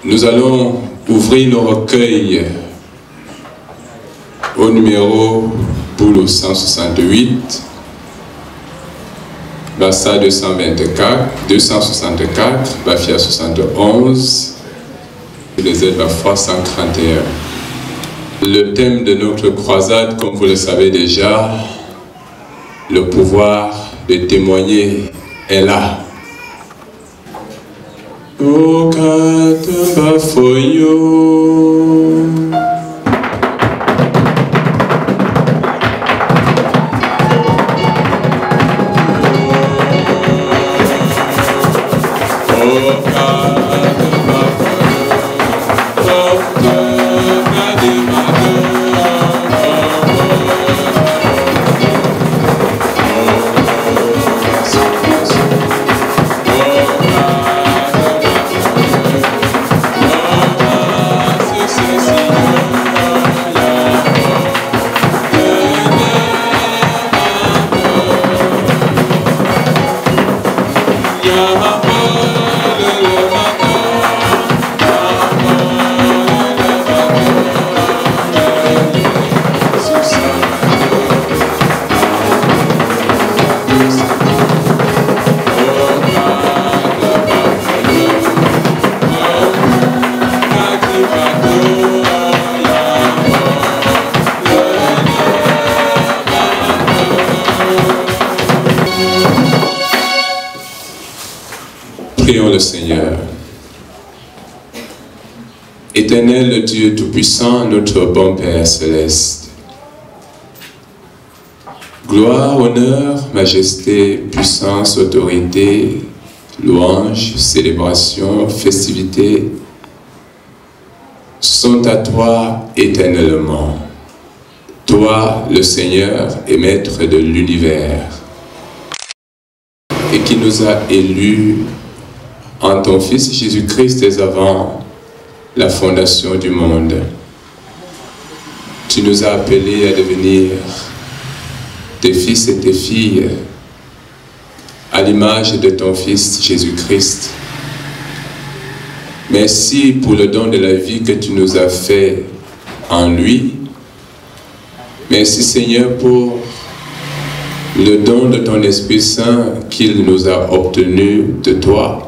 Nous allons ouvrir nos recueils au numéro Boulot 168, Bassa 264, Bafia 71, les aides Bafra 131. Le thème de notre croisade, comme vous le savez déjà, le pouvoir de témoigner est là. O Katamba Foyo. Prions le Seigneur. Éternel Dieu Tout-Puissant, notre bon Père Céleste, gloire, honneur, majesté, puissance, autorité, louange, célébration, festivité sont à toi éternellement. Toi, le Seigneur et Maître de l'univers, et qui nous a élus en ton Fils Jésus-Christ dès avant la fondation du monde. Tu nous as appelés à devenir tes fils et tes filles à l'image de ton Fils Jésus-Christ. Merci pour le don de la vie que tu nous as fait en lui. Merci Seigneur pour le don de ton Esprit Saint qu'il nous a obtenu de toi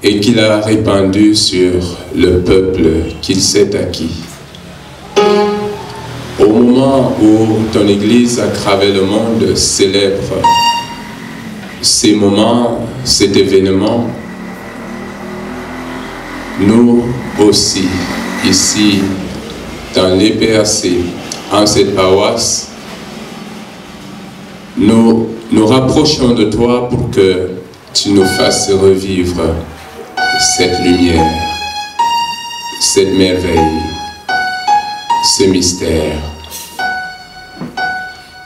et qu'il a répandu sur le peuple qu'il s'est acquis. Au moment où ton Église à travers le monde célèbre ces moments, cet événement, nous aussi, ici, dans l'EPRC, en cette paroisse, nous nous rapprochons de toi pour que tu nous fasses revivre cette lumière, cette merveille, ce mystère.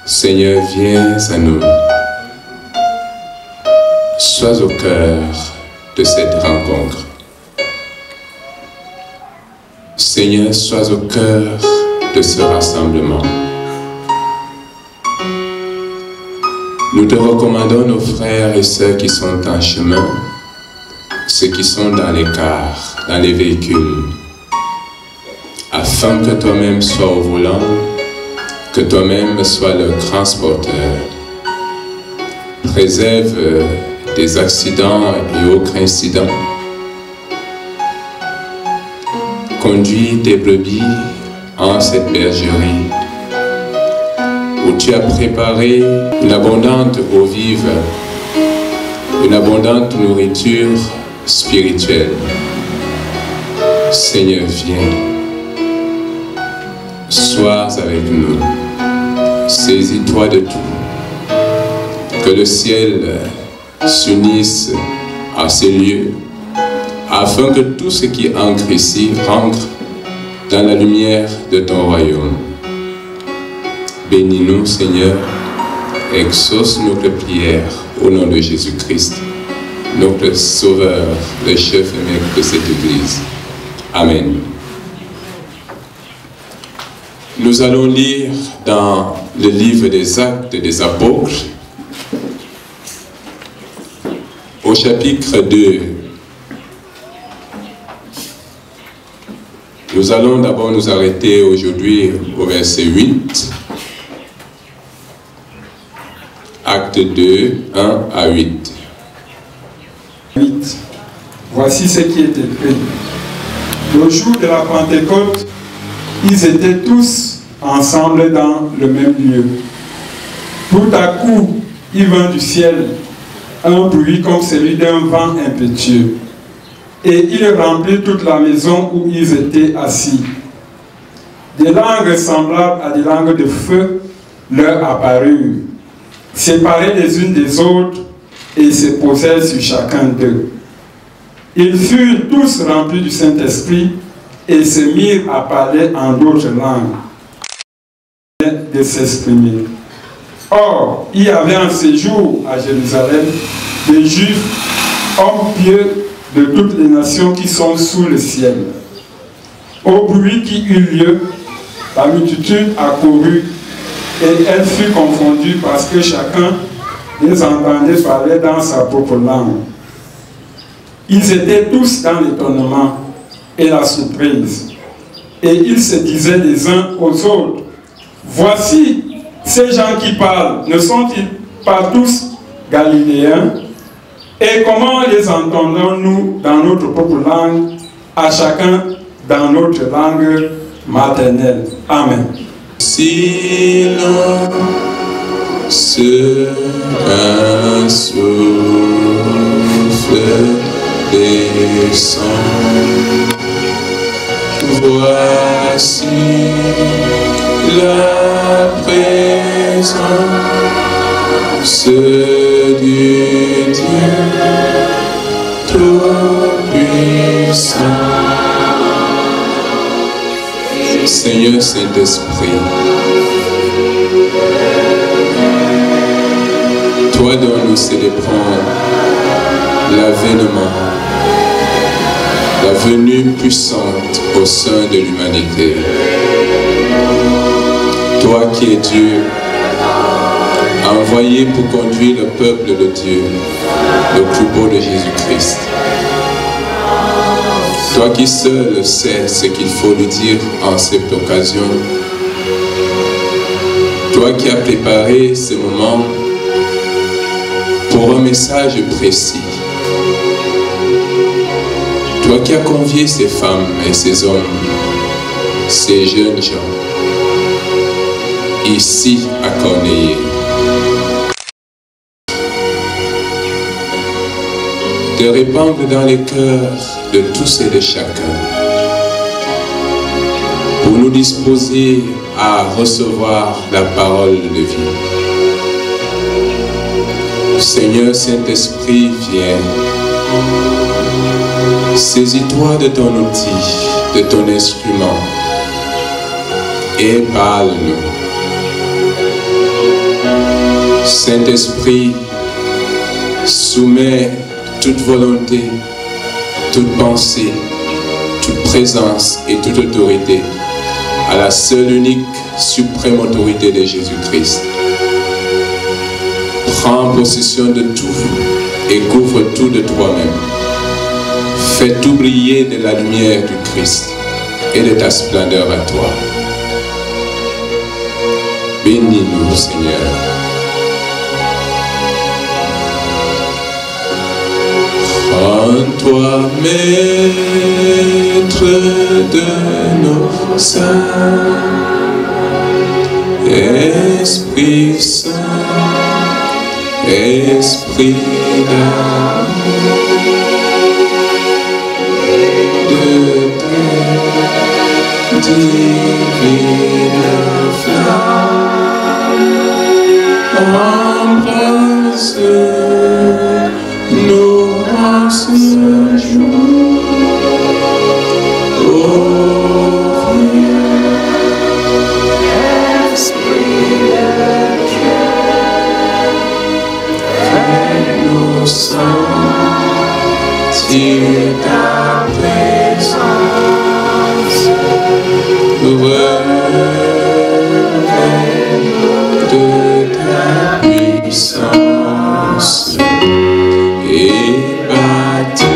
Seigneur, viens à nous. Sois au cœur de cette rencontre. Seigneur, sois au cœur de ce rassemblement. Nous te recommandons nos frères et sœurs qui sont en chemin, ceux qui sont dans les cars, dans les véhicules, afin que toi-même sois au volant, que toi-même sois le transporteur. Préserve des accidents et autres incidents. Conduis tes brebis en cette bergerie où tu as préparé une abondante eau vive, une abondante nourriture spirituelle. Seigneur, viens. Sois avec nous. Saisis-toi de tout. Que le ciel s'unisse à ces lieux, afin que tout ce qui ancre ici rentre dans la lumière de ton royaume. Bénis-nous, Seigneur, exauce notre prière au nom de Jésus-Christ, notre Sauveur, le chef et maître de cette Église. Amen. Nous allons lire dans le livre des Actes des Apôtres, au chapitre 2, Nous allons d'abord nous arrêter aujourd'hui au verset 8. Acte 2, 1 à 8. 8. Voici ce qui est écrit. Le jour de la Pentecôte, ils étaient tous ensemble dans le même lieu. Tout à coup, il vint du ciel un bruit comme celui d'un vent impétueux. Et il remplit toute la maison où ils étaient assis. Des langues semblables à des langues de feu leur apparurent, séparées les unes des autres, et se posèrent sur chacun d'eux. Ils furent tous remplis du Saint-Esprit et se mirent à parler en d'autres langues de s'exprimer. Or, il y avait en séjour à Jérusalem des Juifs, hommes pieux de toutes les nations qui sont sous le ciel. Au bruit qui eut lieu, la multitude accourut et elle fut confondue parce que chacun les entendait parler dans sa propre langue. Ils étaient tous dans l'étonnement et la surprise. Et ils se disaient les uns aux autres, voici ces gens qui parlent, ne sont-ils pas tous galiléens? Et comment les entendons-nous dans notre propre langue, à chacun dans notre langue maternelle? Amen. Silence, un souffle descend. Voici la présence du Dieu Tout-Puissant. Seigneur Saint-Esprit, toi dont nous célébrons l'avènement, la venue puissante au sein de l'humanité. Toi qui es Dieu, envoyé pour conduire le peuple de Dieu, le troupeau de Jésus-Christ. Toi qui seul sais ce qu'il faut lui dire en cette occasion. Toi qui as préparé ce moment pour un message précis. Toi qui as convié ces femmes et ces hommes, ces jeunes gens, ici à Corneille, de répandre dans les cœurs de tous et de chacun, pour nous disposer à recevoir la parole de vie. Seigneur Saint-Esprit, viens. Saisis-toi de ton outil, de ton instrument, et parle-nous. Saint-Esprit, soumets toute volonté, toute pensée, toute présence et toute autorité à la seule unique suprême autorité de Jésus-Christ. Prends possession de tout et couvre tout de toi-même. Fais tout briller de la lumière du Christ et de ta splendeur à toi. Bénis-nous, Seigneur. Rends-toi maître de nos saints, Esprit Saint, Esprit d'amour, de ta divine flamme, embrasse-nous en ce jour. Oh, viens, Esprit de Dieu, fais-nous sentir ta présence. Revêt-nous de ta puissance et baptise-nous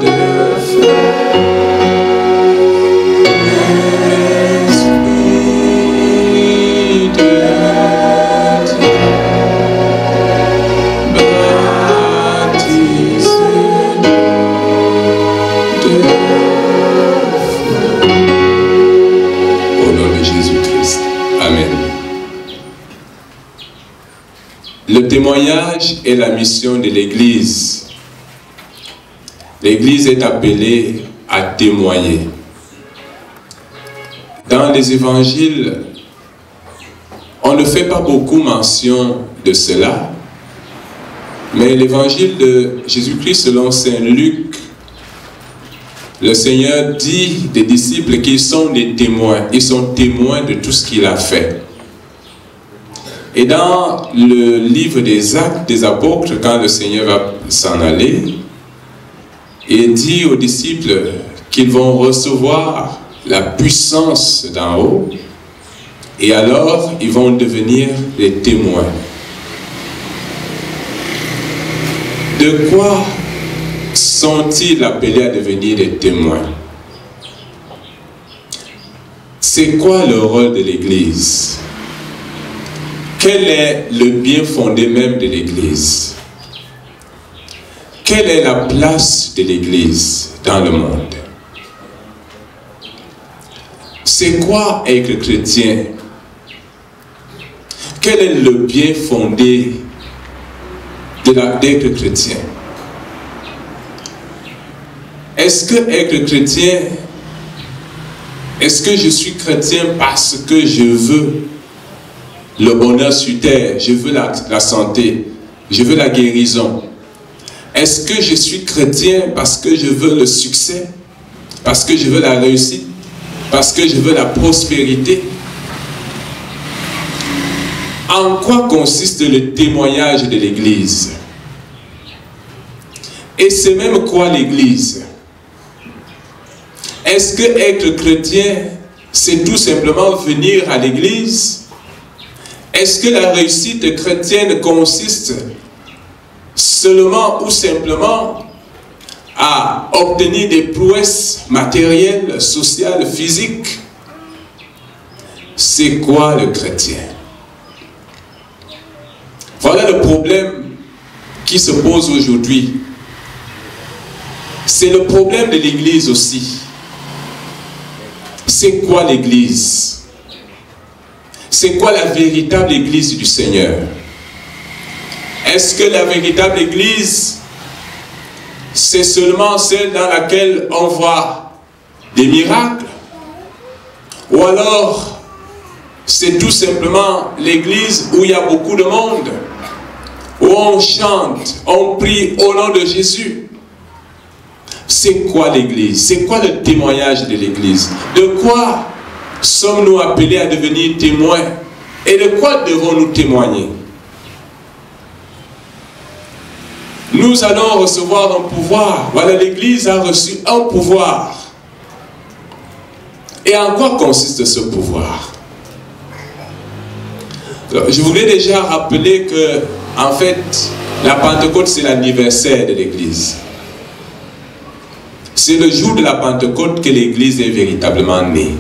de feu. Le témoignage est la mission de l'Église. L'Église est appelée à témoigner. Dans les évangiles, on ne fait pas beaucoup mention de cela, mais l'évangile de Jésus-Christ selon Saint Luc, le Seigneur dit des disciples qu'ils sont des témoins. Ils sont témoins de tout ce qu'il a fait. Et dans le livre des Actes des Apôtres, quand le Seigneur va s'en aller, il dit aux disciples qu'ils vont recevoir la puissance d'en haut, et alors ils vont devenir des témoins. De quoi sont-ils appelés à devenir des témoins? C'est quoi le rôle de l'Église? Quel est le bien fondé même de l'Église? Quelle est la place de l'Église dans le monde? C'est quoi être chrétien? Quel est le bien fondé d'être chrétien? Est-ce que être chrétien, est-ce que je suis chrétien parce que je veux le bonheur sur terre, je veux la santé, je veux la guérison? Est-ce que je suis chrétien parce que je veux le succès, parce que je veux la réussite, parce que je veux la prospérité? En quoi consiste le témoignage de l'Église? Et c'est même quoi l'Église? Est-ce que être chrétien, c'est tout simplement venir à l'Église? Est-ce que la réussite chrétienne consiste seulement ou simplement à obtenir des prouesses matérielles, sociales, physiques? C'est quoi le chrétien? Voilà le problème qui se pose aujourd'hui. C'est le problème de l'Église aussi. C'est quoi l'Église? C'est quoi la véritable Église du Seigneur? Est-ce que la véritable Église, c'est seulement celle dans laquelle on voit des miracles? Ou alors, c'est tout simplement l'Église où il y a beaucoup de monde, où on chante, on prie au nom de Jésus? C'est quoi l'Église? C'est quoi le témoignage de l'Église? De quoi sommes-nous appelés à devenir témoins? Et de quoi devons-nous témoigner? Nous allons recevoir un pouvoir. Voilà, l'Église a reçu un pouvoir. Et en quoi consiste ce pouvoir? Alors, je voulais déjà rappeler que, en fait, la Pentecôte, c'est l'anniversaire de l'Église. C'est le jour de la Pentecôte que l'Église est véritablement née.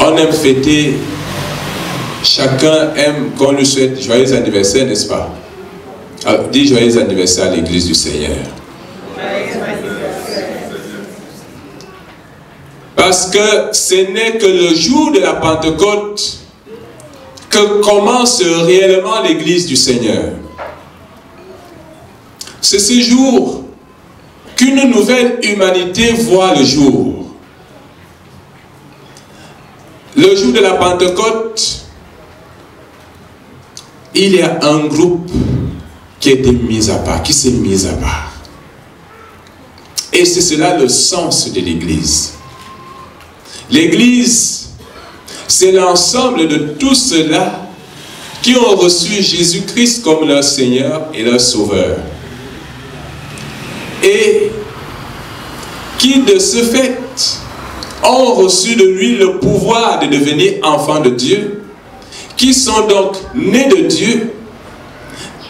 On aime fêter, chacun aime qu'on lui souhaite joyeux anniversaire, n'est-ce pas? Alors, dis joyeux anniversaire à l'Église du Seigneur. Parce que ce n'est que le jour de la Pentecôte que commence réellement l'Église du Seigneur. C'est ce jour qu'une nouvelle humanité voit le jour. Le jour de la Pentecôte, il y a un groupe qui a été mis à part, qui s'est mis à part. Et c'est cela le sens de l'Église. L'Église, c'est l'ensemble de tous ceux-là qui ont reçu Jésus-Christ comme leur Seigneur et leur Sauveur. Et qui de ce fait ont reçu de lui le pouvoir de devenir enfants de Dieu, qui sont donc nés de Dieu.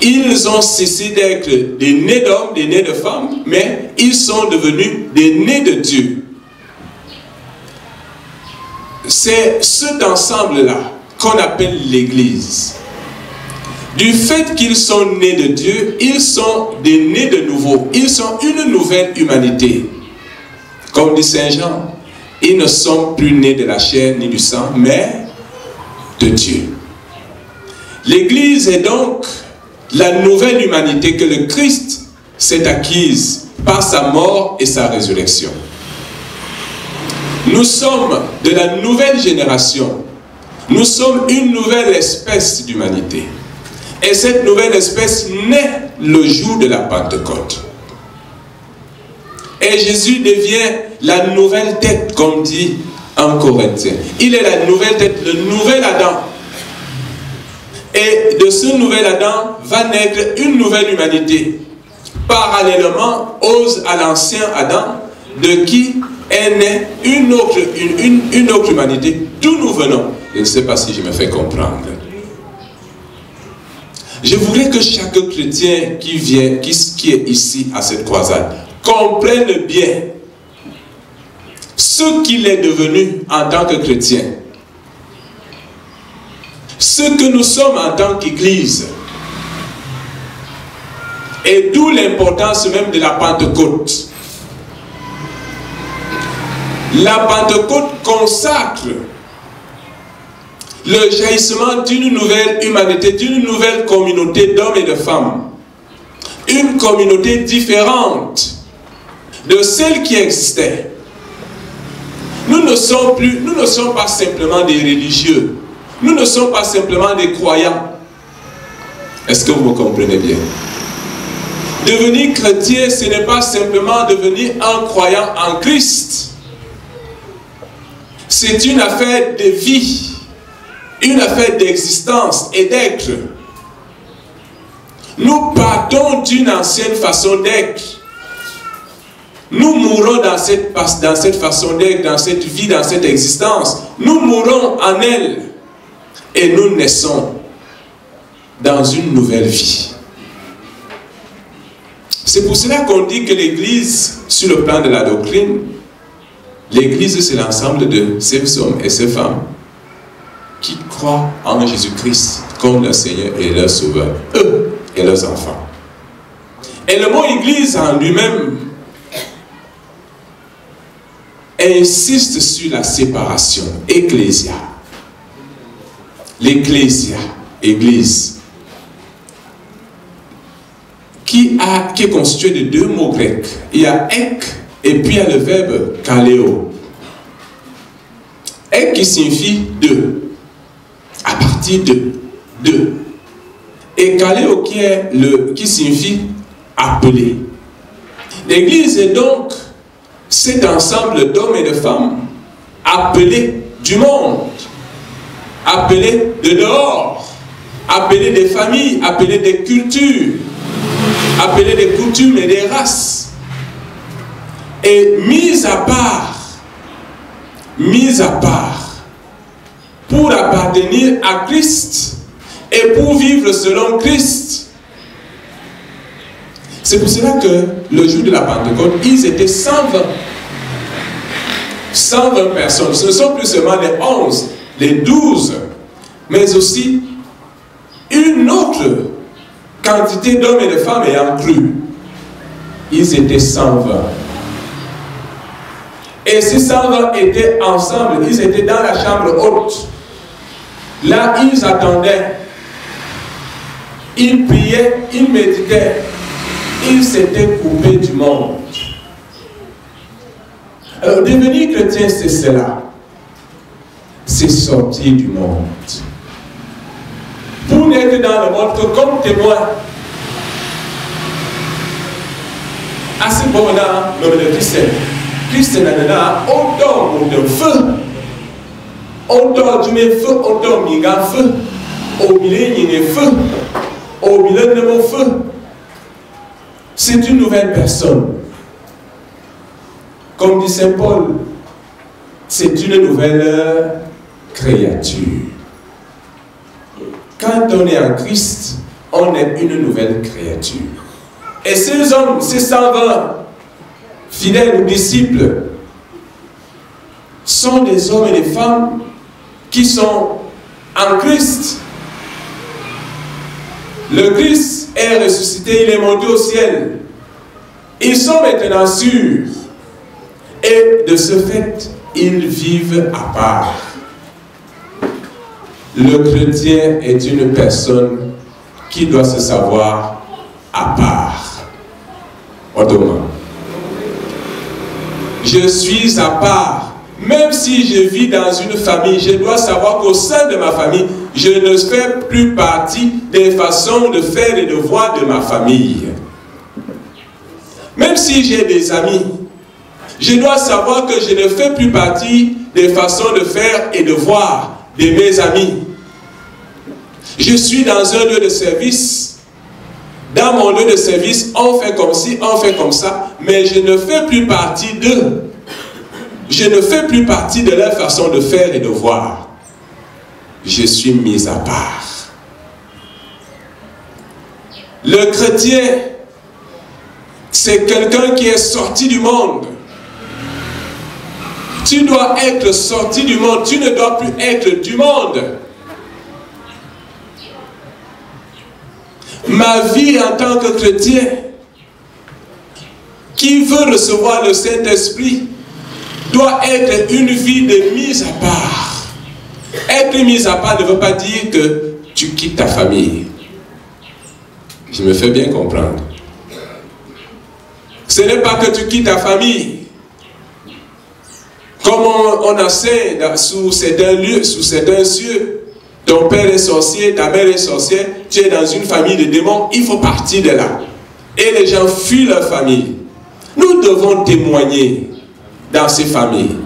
Ils ont cessé d'être des nés d'hommes, des nés de femmes, mais ils sont devenus des nés de Dieu. C'est cet ensemble-là qu'on appelle l'Église. Du fait qu'ils sont nés de Dieu, ils sont des nés de nouveau. Ils sont une nouvelle humanité. Comme dit Saint Jean, ils ne sont plus nés de la chair ni du sang, mais de Dieu. L'Église est donc la nouvelle humanité que le Christ s'est acquise par sa mort et sa résurrection. Nous sommes de la nouvelle génération. Nous sommes une nouvelle espèce d'humanité. Et cette nouvelle espèce naît le jour de la Pentecôte. Et Jésus devient la nouvelle tête, comme dit en Corinthiens. Il est la nouvelle tête, le nouvel Adam. Et de ce nouvel Adam va naître une nouvelle humanité. Parallèlement à l'ancien Adam, de qui est née une autre humanité. D'où nous venons. Je ne sais pas si je me fais comprendre. Je voudrais que chaque chrétien qui est ici à cette croisade comprenne bien ce qu'il est devenu en tant que chrétien. Ce que nous sommes en tant qu'Église. Et d'où l'importance même de la Pentecôte. La Pentecôte consacre le jaillissement d'une nouvelle humanité, d'une nouvelle communauté d'hommes et de femmes. Une communauté différente de celle qui existait. Nous ne sommes pas simplement des religieux. Nous ne sommes pas simplement des croyants. Est-ce que vous me comprenez bien? Devenir chrétien, ce n'est pas simplement devenir un croyant en Christ. C'est une affaire de vie, une affaire d'existence et d'être. Nous partons d'une ancienne façon d'être. Nous mourons dans cette façon d'être, dans cette vie, dans cette existence. Nous mourons en elle. Et nous naissons dans une nouvelle vie. C'est pour cela qu'on dit que l'Église, sur le plan de la doctrine, l'Église c'est l'ensemble de ces hommes et ces femmes qui croient en Jésus-Christ comme leur Seigneur et leur Sauveur, eux et leurs enfants. Et le mot Église en lui-même insiste sur la séparation, ecclésia. L'ecclésia, Église, qui est constitué de deux mots grecs. Il y a ek et puis il y a le verbe kaleo. Ek qui signifie deux, à partir de deux. Et kaleo qui signifie appeler. L'Église est donc cet ensemble d'hommes et de femmes appelés du monde, appelés de dehors, appelés des familles, appelés des cultures, appelés des coutumes et des races, et mis à part, pour appartenir à Christ et pour vivre selon Christ. C'est pour cela que le jour de la Pentecôte, ils étaient 120. 120 personnes. Ce ne sont plus seulement les 11, les 12, mais aussi une autre quantité d'hommes et de femmes ayant cru. Ils étaient 120. Et ces 120 étaient ensemble, ils étaient dans la chambre haute. Là, ils attendaient. Ils priaient, ils méditaient. Ils s'étaient coupés du monde. Alors, devenir chrétien, c'est cela. C'est sortir du monde. Pour n'être dans le monde que comme témoin. À ce moment-là, le Christ est là, autant de feu. Autant du feu, autant de feu. Au milieu de feu. Au milieu de mon feu. C'est une nouvelle personne. Comme dit Saint Paul, c'est une nouvelle créature. Quand on est en Christ, on est une nouvelle créature. Et ces hommes, ces 120 fidèles ou disciples, sont des hommes et des femmes qui sont en Christ. Le Christ est ressuscité, il est monté au ciel. Ils sont maintenant sûrs. Et de ce fait, ils vivent à part. Le chrétien est une personne qui doit se savoir à part. Autrement, je suis à part. Même si je vis dans une famille, je dois savoir qu'au sein de ma famille, je ne fais plus partie des façons de faire et de voir de ma famille. Même si j'ai des amis, je dois savoir que je ne fais plus partie des façons de faire et de voir de mes amis. Je suis dans un lieu de service. Dans mon lieu de service, on fait comme ci, on fait comme ça, mais je ne fais plus partie d'eux. Je ne fais plus partie de leur façon de faire et de voir. Je suis mis à part. Le chrétien, c'est quelqu'un qui est sorti du monde. Tu dois être sorti du monde. Tu ne dois plus être du monde. Ma vie en tant que chrétien, qui veut recevoir le Saint-Esprit, doit être une vie de mise à part. Être mise à part ne veut pas dire que tu quittes ta famille. Je me fais bien comprendre. Ce n'est pas que tu quittes ta famille. Comme on enseigne sous certains lieux, sous certains cieux, ton père est sorcier, ta mère est sorcière, tu es dans une famille de démons, il faut partir de là. Et les gens fuient leur famille. Nous devons témoigner dans ces familles.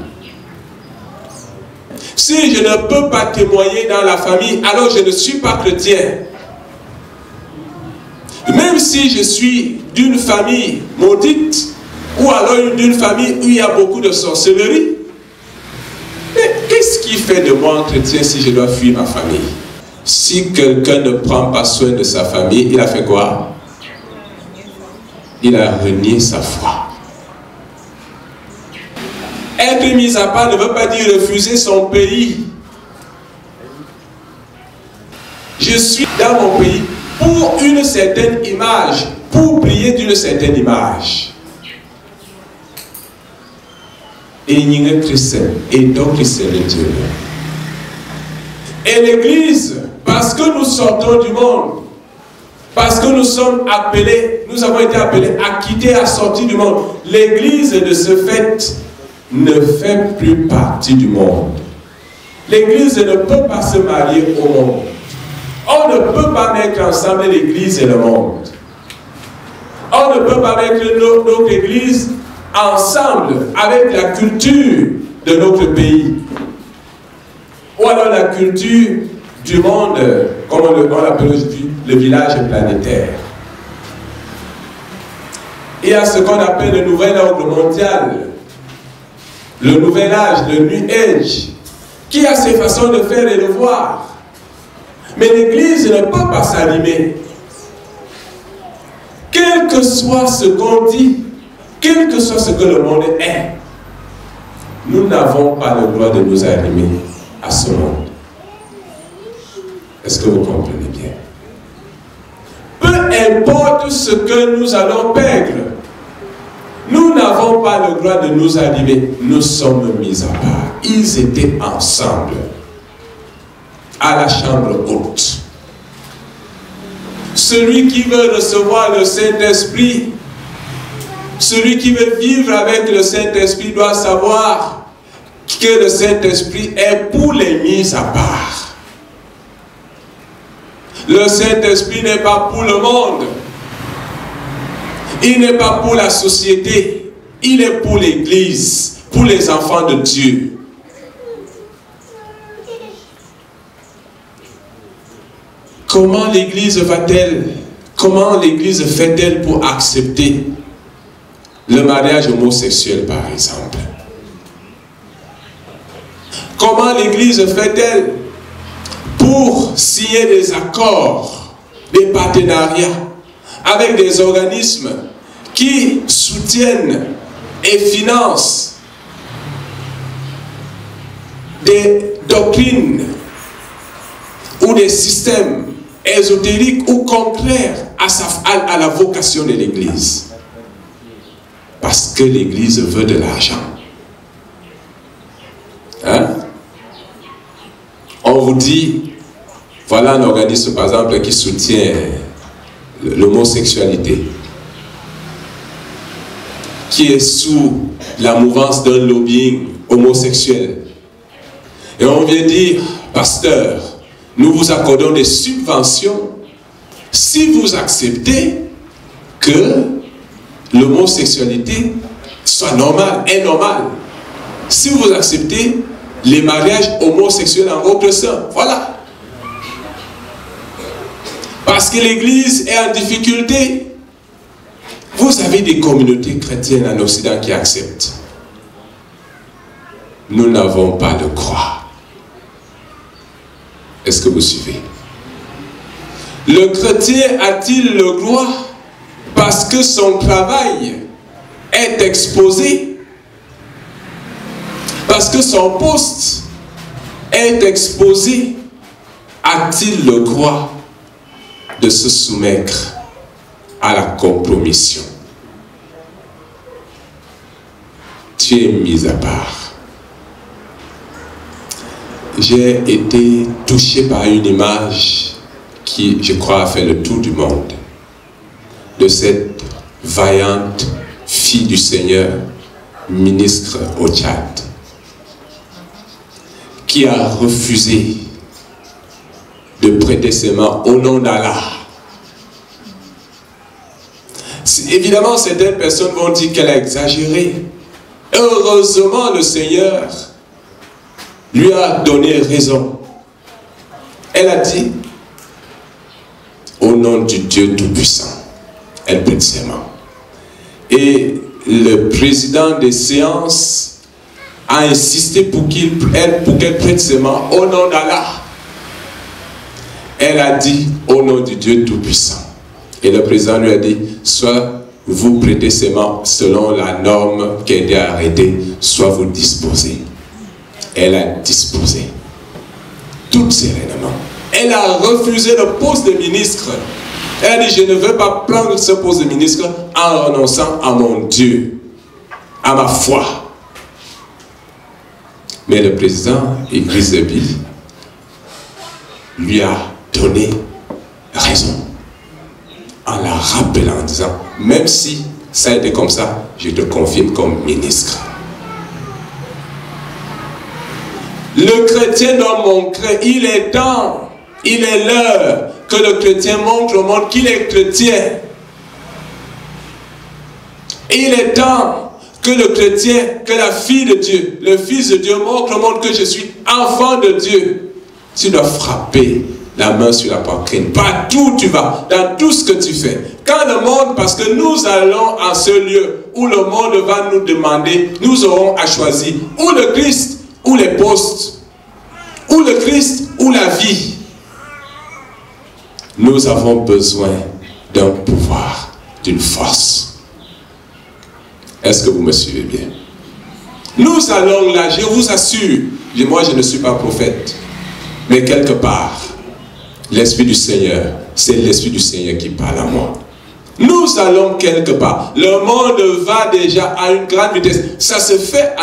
Si je ne peux pas témoigner dans la famille, alors je ne suis pas chrétien. Même si je suis d'une famille maudite, ou alors d'une famille où il y a beaucoup de sorcellerie, mais qu'est-ce qui fait de moi un chrétien si je dois fuir ma famille? Si quelqu'un ne prend pas soin de sa famille, il a fait quoi? Il a renié sa foi. Être mis à part ne veut pas dire refuser son pays. Je suis dans mon pays pour une certaine image, pour prier d'une certaine image. Et il y a Christ, et donc Christ est le Dieu. Et l'Église, parce que nous sortons du monde, parce que nous sommes appelés, nous avons été appelés à quitter, à sortir du monde. L'Église, de ce fait, ne fait plus partie du monde. L'Église ne peut pas se marier au monde. On ne peut pas mettre ensemble l'Église et le monde. On ne peut pas mettre notre Église ensemble avec la culture de notre pays. Ou alors la culture du monde, comme on l'appelle aujourd'hui, le village planétaire. Il y a ce qu'on appelle le nouvel ordre mondial, le nouvel âge, le New Age, qui a ses façons de faire et de voir. Mais l'Église ne peut pas s'animer. Quel que soit ce qu'on dit, quel que soit ce que le monde est, nous n'avons pas le droit de nous animer à ce monde. Est-ce que vous comprenez bien? Peu importe ce que nous allons perdre, nous n'avons pas le droit de nous animer. Nous sommes mis à part. Ils étaient ensemble à la chambre haute. Celui qui veut recevoir le Saint-Esprit, celui qui veut vivre avec le Saint-Esprit doit savoir que le Saint-Esprit est pour les mis à part. Le Saint-Esprit n'est pas pour le monde. Il n'est pas pour la société. Il est pour l'Église, pour les enfants de Dieu. Comment l'Église va-t-elle, comment l'Église fait-elle pour accepter le mariage homosexuel, par exemple? Comment l'Église fait-elle pour signer des accords, des partenariats avec des organismes qui soutiennent et financent des doctrines ou des systèmes ésotériques ou contraires à la vocation de l'Église? Parce que l'Église veut de l'argent. Hein? On vous dit, Voilà un organisme, par exemple, qui soutient l'homosexualité, qui est sous la mouvance d'un lobbying homosexuel. Et on vient dire, pasteur, nous vous accordons des subventions si vous acceptez que l'homosexualité soit normale, est normale. Si vous acceptez les mariages homosexuels en votre sein. Voilà. Parce que l'Église est en difficulté. Vous avez des communautés chrétiennes en Occident qui acceptent. Nous n'avons pas de croix. Est-ce que vous suivez? Le chrétien a-t-il le droit parce que son travail est exposé, parce que son poste est exposé, a-t-il le droit de se soumettre à la compromission? Tu es mis à part. J'ai été touché par une image qui, je crois, a fait le tour du monde, de cette vaillante fille du Seigneur, ministre au Tchad, qui a refusé de prêter ses mains au nom d'Allah. Évidemment, certaines personnes vont dire qu'elle a exagéré. Heureusement, le Seigneur lui a donné raison. Elle a dit, au nom du Dieu Tout-Puissant, elle prête ses mains. Et le président des séances a insisté pour qu'elle prête ses mains au nom d'Allah. Elle a dit, au nom du Dieu Tout-Puissant. Et le président lui a dit, soit vous prêtez ses mains selon la norme qui a été arrêtée, soit vous disposez. Elle a disposé, tout sereinement. Elle a refusé le poste de ministre. Elle a dit, je ne veux pas prendre ce poste de ministre en renonçant à mon Dieu, à ma foi. Mais le président, Idriss Déby, lui a donné raison, en la rappelant, en disant, même si ça a été comme ça, je te confirme comme ministre. Le chrétien doit montrer, il est temps, il est l'heure que le chrétien montre au monde qu'il est chrétien. Et il est temps que le chrétien, que la fille de Dieu, le fils de Dieu montre au monde que je suis enfant de Dieu. Tu dois frapper la main sur la poitrine. Partout où tu vas, dans tout ce que tu fais. Quand le monde, parce que nous allons à ce lieu où le monde va nous demander, nous aurons à choisir ou le Christ, ou les postes, ou le Christ, ou la vie. Nous avons besoin d'un pouvoir, d'une force. Est-ce que vous me suivez bien? Nous allons là, je vous assure, moi je ne suis pas prophète, mais quelque part, l'Esprit du Seigneur, c'est l'Esprit du Seigneur qui parle à moi. Nous allons quelque part. Le monde va déjà à une grande vitesse. Ça se fait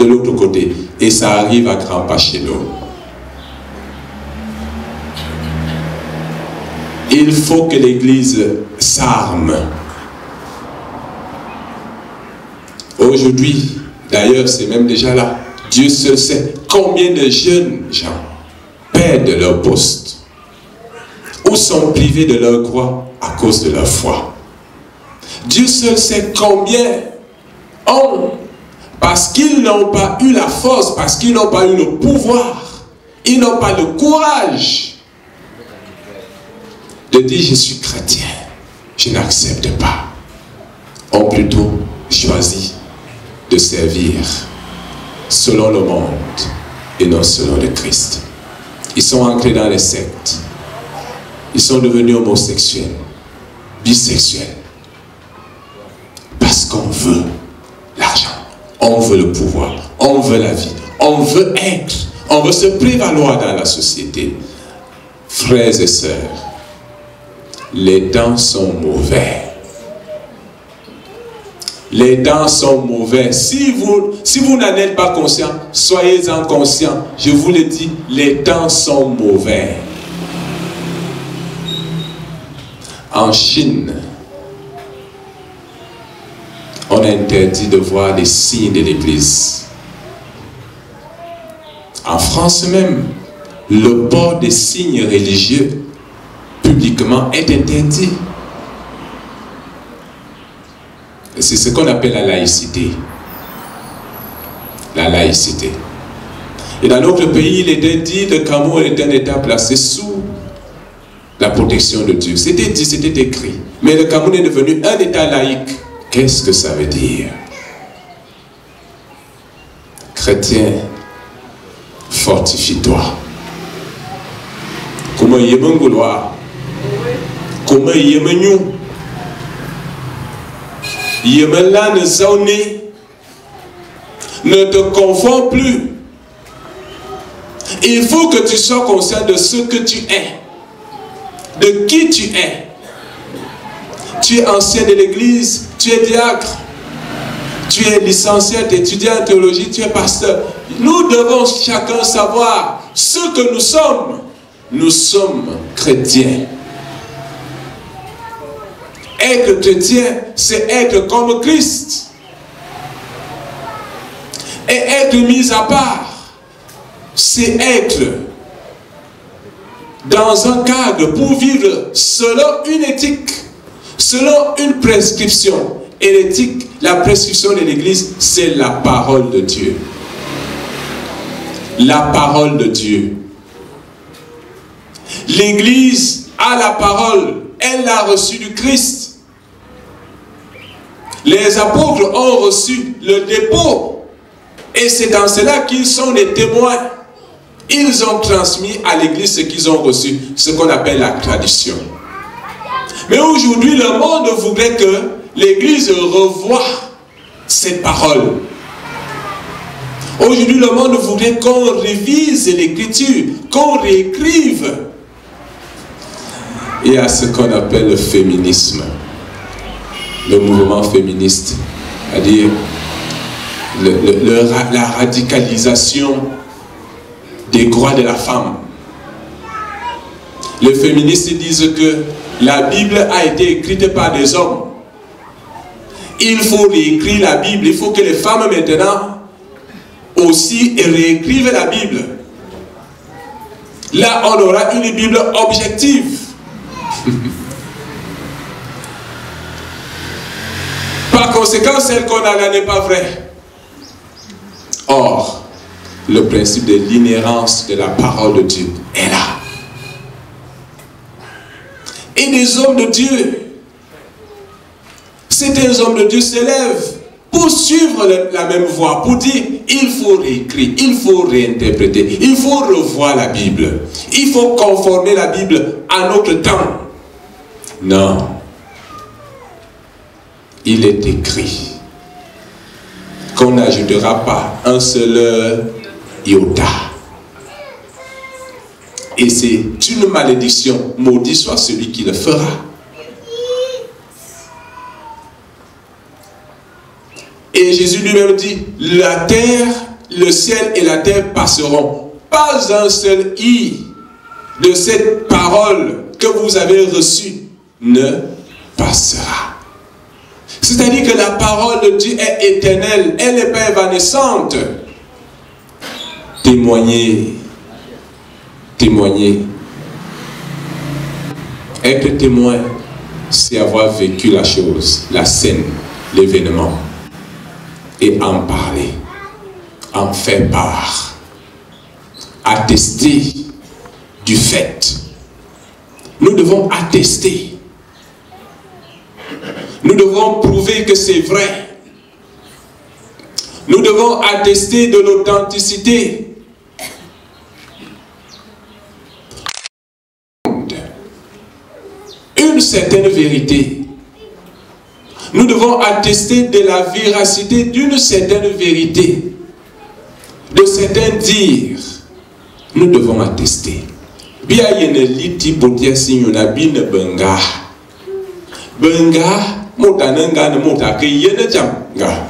de l'autre côté. Et ça arrive à grands pas chez nous. Il faut que l'Église s'arme. Aujourd'hui, d'ailleurs, c'est même déjà là. Dieu seul sait combien de jeunes gens perdent leur poste ou sont privés de leur croix à cause de leur foi. Dieu seul sait combien ont, parce qu'ils n'ont pas eu la force, parce qu'ils n'ont pas eu le pouvoir, ils n'ont pas le courage de dire je suis chrétien, je n'accepte pas, ont plutôt choisi de servir selon le monde et non selon le Christ. Ils sont entrés dans les sectes. Ils sont devenus homosexuels, bisexuels. Parce qu'on veut l'argent, on veut le pouvoir, on veut la vie, on veut être, on veut se prévaloir dans la société. Frères et sœurs, les temps sont mauvais. Les temps sont mauvais. Si vous n'en êtes pas conscient, soyez-en conscient. Je vous le dis, les temps sont mauvais. En Chine, on a interdit de voir les signes de l'Église. En France même, le port des signes religieux publiquement est interdit. C'est ce qu'on appelle la laïcité. La laïcité. Et dans notre pays, il était dit que le Cameroun est un État placé sous la protection de Dieu. C'était dit, c'était écrit. Mais le Cameroun est devenu un État laïque. Qu'est-ce que ça veut dire? Chrétien, fortifie-toi. Comment y est mon gouloir? Comment y est mon nous? Y est mon là ne zaune. Ne te confonds plus. Il faut que tu sois conscient de ce que tu es. De qui tu es. Tu es ancien de l'église, tu es diacre, tu es licencié, tu es étudiant en théologie, tu es pasteur. Nous devons chacun savoir ce que nous sommes. Nous sommes chrétiens. Être chrétien, c'est être comme Christ. Et être mis à part, c'est être dans un cadre pour vivre selon une éthique, selon une prescription. Et l'éthique, la prescription de l'Église, c'est la parole de Dieu. La parole de Dieu. L'Église a la parole, elle l'a reçue du Christ. Les apôtres ont reçu le dépôt. Et c'est dans cela qu'ils sont des témoins. Ils ont transmis à l'Église ce qu'ils ont reçu, ce qu'on appelle la tradition. Mais aujourd'hui, le monde voudrait que l'Église revoie cette parole. Aujourd'hui, le monde voudrait qu'on révise l'Écriture, qu'on réécrive. Il y a ce qu'on appelle le féminisme, le mouvement féministe, c'est-à-dire la radicalisation des droits de la femme. Les féministes disent que la Bible a été écrite par des hommes. Il faut réécrire la Bible. Il faut que les femmes maintenant aussi réécrivent la Bible. Là, on aura une Bible objective. Par conséquent, celle qu'on a là n'est pas vraie. Or, le principe de l'inhérence de la parole de Dieu est là. Et des hommes de Dieu, certains hommes de Dieu s'élèvent pour suivre la même voie, pour dire il faut réécrire, il faut réinterpréter, il faut revoir la Bible, il faut conformer la Bible à notre temps. Non. Il est écrit qu'on n'ajoutera pas un seul iota. Et c'est une malédiction. Maudit soit celui qui le fera. Et Jésus lui-même dit, la terre, le ciel et la terre passeront. Pas un seul i de cette parole que vous avez reçue ne passera. C'est-à-dire que la parole de Dieu est éternelle, elle n'est pas évanescente. Témoigner. Être témoin, c'est avoir vécu la chose, la scène, l'événement, et en parler, en faire part, attester du fait. Nous devons attester. Nous devons prouver que c'est vrai. Nous devons attester de l'authenticité. Une certaine vérité. Nous devons attester de la véracité d'une certaine vérité. De certains dires. Nous devons attester. Bien yeneliti potia signona bin benga. Benga motananga ne motake yene jamga.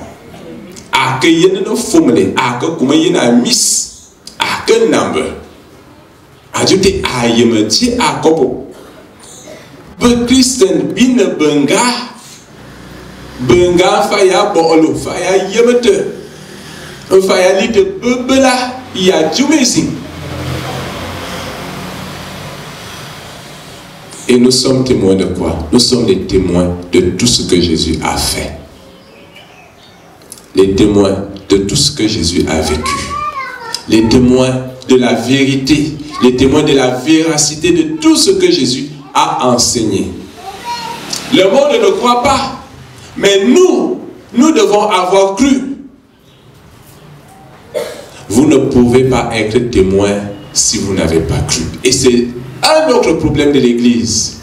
Ake yene no fumle, ake kuma yena miss, ake number. Ajute ayemeti akopo. Christian bin benga faya bolo faya yemete faya lite bebela ya jumezi. Et nous sommes témoins de quoi? Nous sommes les témoins de tout ce que Jésus a fait. Les témoins de tout ce que Jésus a vécu. Les témoins de la vérité. Les témoins de la véracité de tout ce que Jésus a enseigné. Le monde ne croit pas. Mais nous devons avoir cru. Vous ne pouvez pas être témoin si vous n'avez pas cru. Et c'est un autre problème de l'Église.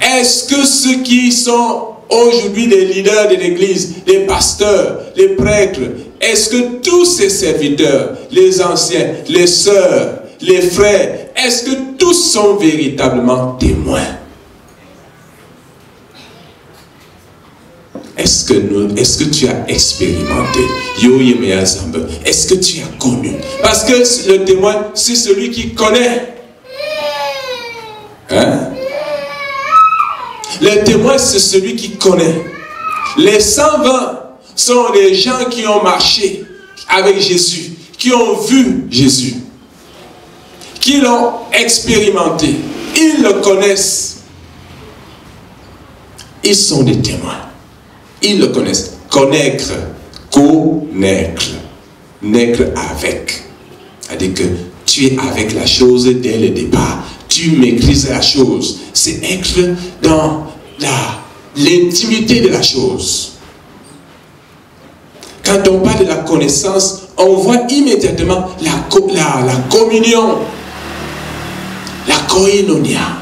Est-ce que ceux qui sont aujourd'hui les leaders de l'Église, les pasteurs, les prêtres, est-ce que tous ces serviteurs, les anciens, les sœurs, les frères, est-ce que tous sont véritablement témoins? Est-ce que tu as expérimenté? Est-ce que tu as connu? Parce que le témoin, c'est celui qui connaît. Hein? Le témoin, c'est celui qui connaît. Les 120 sont les gens qui ont marché avec Jésus, qui ont vu Jésus, qui l'ont expérimenté. Ils le connaissent. Ils sont des témoins. Ils le connaissent. Connaître. Naître avec. C'est-à-dire que tu es avec la chose dès le départ. Tu maîtrises la chose. C'est être dans l'intimité de la chose. Quand on parle de la connaissance, on voit immédiatement la communion, la koinonia.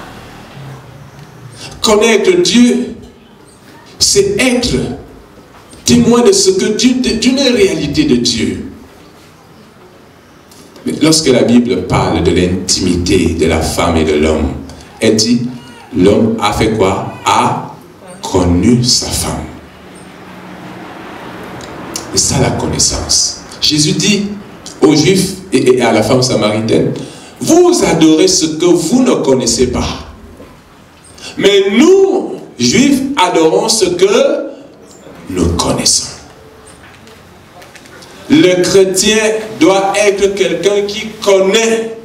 Connaître Dieu, c'est être témoin de ce que d'une réalité de Dieu. Mais lorsque la Bible parle de l'intimité de la femme et de l'homme, elle dit, l'homme a fait quoi? A connu sa femme. Et ça, la connaissance. Jésus dit aux Juifs et à la femme samaritaine, vous adorez ce que vous ne connaissez pas. Mais nous, Juifs, adorons ce que nous connaissons. Le chrétien doit être quelqu'un qui connaît.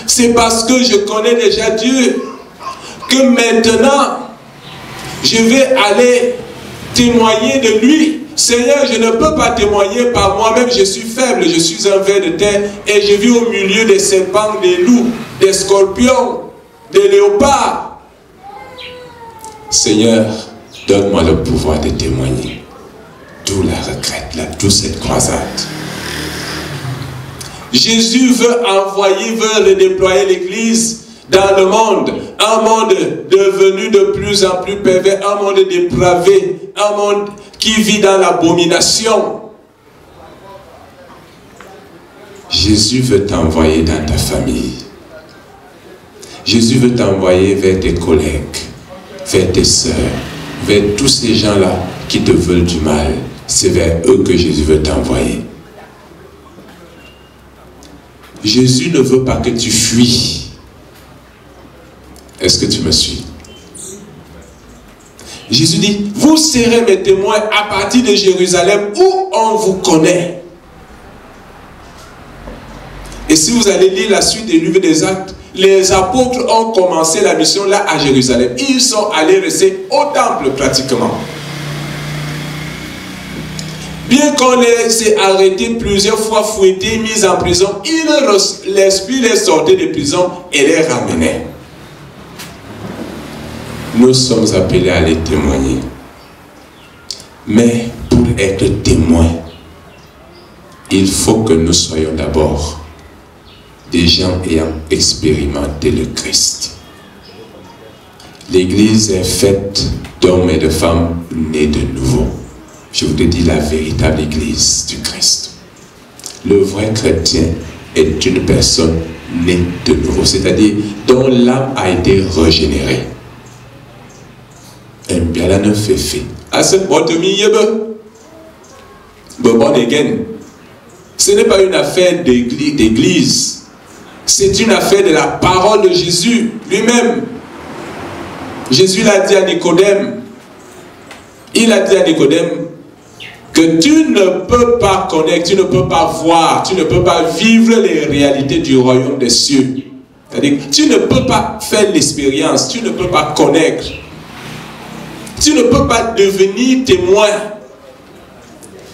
C'est parce que je connais déjà Dieu que maintenant je vais aller témoigner de lui. Seigneur, je ne peux pas témoigner par moi-même, je suis faible, je suis un ver de terre et je vis au milieu des serpents, des loups, des scorpions, des léopards. Seigneur, donne-moi le pouvoir de témoigner. D'où la retraite, d'où cette croisade. Jésus veut envoyer, veut redéployer l'Église dans le monde. Un monde devenu de plus en plus pervers, un monde dépravé, un monde qui vit dans l'abomination. Jésus veut t'envoyer dans ta famille. Jésus veut t'envoyer vers tes collègues, vers tes sœurs, vers tous ces gens-là qui te veulent du mal. C'est vers eux que Jésus veut t'envoyer. Jésus ne veut pas que tu fuis. Est-ce que tu me suis? Jésus dit, vous serez mes témoins à partir de Jérusalem où on vous connaît. Et si vous allez lire la suite des livres des Actes, les apôtres ont commencé la mission là à Jérusalem. Ils sont allés rester au temple pratiquement. Bien qu'on les ait arrêtés plusieurs fois, fouettés, mis en prison, l'Esprit les sortait de prison et les ramenait. Nous sommes appelés à les témoigner. Mais pour être témoins, il faut que nous soyons d'abord des gens ayant expérimenté le Christ. L'Église est faite d'hommes et de femmes nés de nouveau. Je vous ai dit la véritable Église du Christ. Le vrai chrétien est une personne nés de nouveau, c'est-à-dire dont l'âme a été régénérée. Et bien là, ne fait fait. À ce ce n'est pas une affaire d'église, c'est une affaire de la parole de Jésus lui-même. Jésus l'a dit à Nicodème, il a dit à Nicodème que tu ne peux pas connaître, tu ne peux pas voir, tu ne peux pas vivre les réalités du royaume des cieux. C'est-à-dire, tu ne peux pas faire l'expérience, tu ne peux pas connaître, tu ne peux pas devenir témoin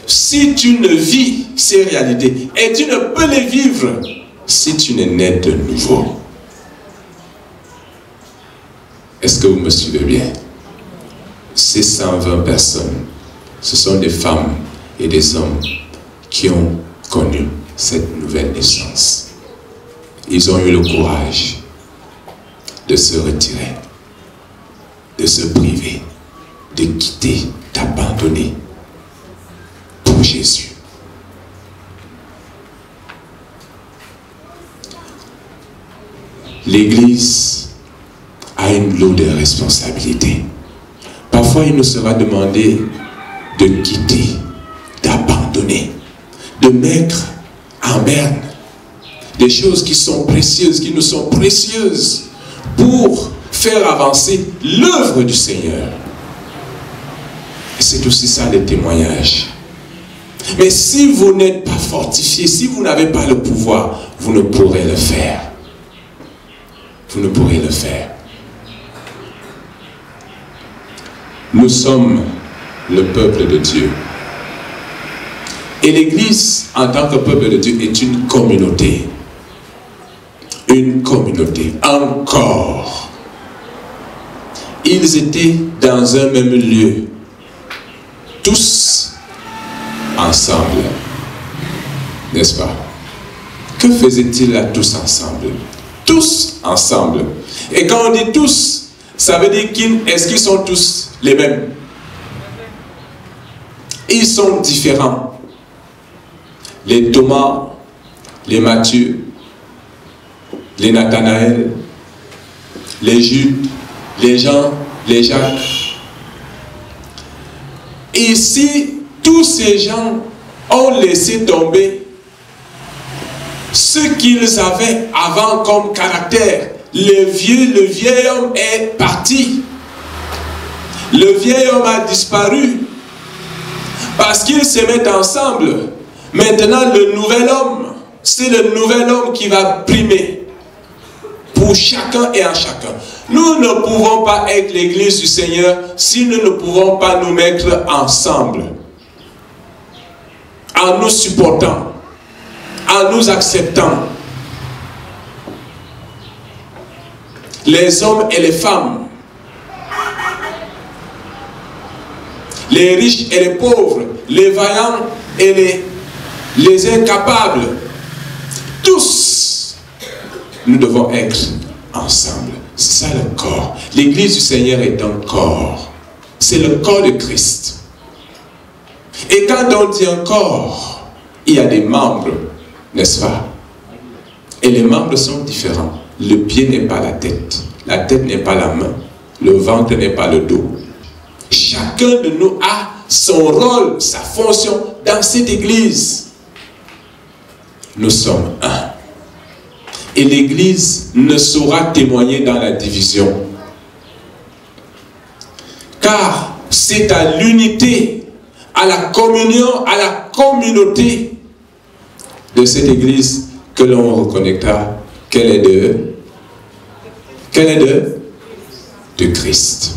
si tu ne vis ces réalités. Et tu ne peux les vivre si tu n'es né de nouveau. Est-ce que vous me suivez bien? Ces 120 personnes, ce sont des femmes et des hommes qui ont connu cette nouvelle naissance. Ils ont eu le courage de se retirer, de se priver, de quitter, d'abandonner pour Jésus. L'Église a une lourde responsabilité. Parfois, il nous sera demandé de quitter, d'abandonner, de mettre en berne des choses qui sont précieuses, qui nous sont précieuses pour faire avancer l'œuvre du Seigneur. Et c'est aussi ça le témoignage. Mais si vous n'êtes pas fortifié, si vous n'avez pas le pouvoir, vous ne pourrez le faire. Vous ne pourrez le faire. Nous sommes le peuple de Dieu. Et l'Église, en tant que peuple de Dieu, est une communauté. Une communauté, un corps. Ils étaient dans un même lieu, tous ensemble, n'est-ce pas? Que faisaient-ils là tous ensemble? Tous ensemble. Et quand on dit tous, ça veut dire est-ce qu'ils sont tous les mêmes? Ils sont différents. Les Thomas, les Matthieu, les Nathanaël, les Judes, les Jean, les Jacques. Et ici, tous ces gens ont laissé tomber ce qu'ils avaient avant comme caractère. Le vieil homme est parti. Le vieil homme a disparu. Parce qu'ils se mettent ensemble. Maintenant, le nouvel homme, c'est le nouvel homme qui va primer. Pour chacun et en chacun. Nous ne pouvons pas être l'Église du Seigneur si nous ne pouvons pas nous mettre ensemble. En nous supportant. En nous acceptant. Les hommes et les femmes. Les riches et les pauvres. Les vaillants et les incapables. Tous, nous devons être ensemble. C'est ça le corps. L'Église du Seigneur est un corps. C'est le corps de Christ. Et quand on dit un corps, il y a des membres, n'est-ce pas? Et les membres sont différents. Le pied n'est pas la tête n'est pas la main, le ventre n'est pas le dos. Chacun de nous a son rôle, sa fonction dans cette Église. Nous sommes un. Et l'Église ne saura témoigner dans la division. Car c'est à l'unité, à la communion, à la communauté de cette Église que l'on reconnaîtra qu'elle est de Christ.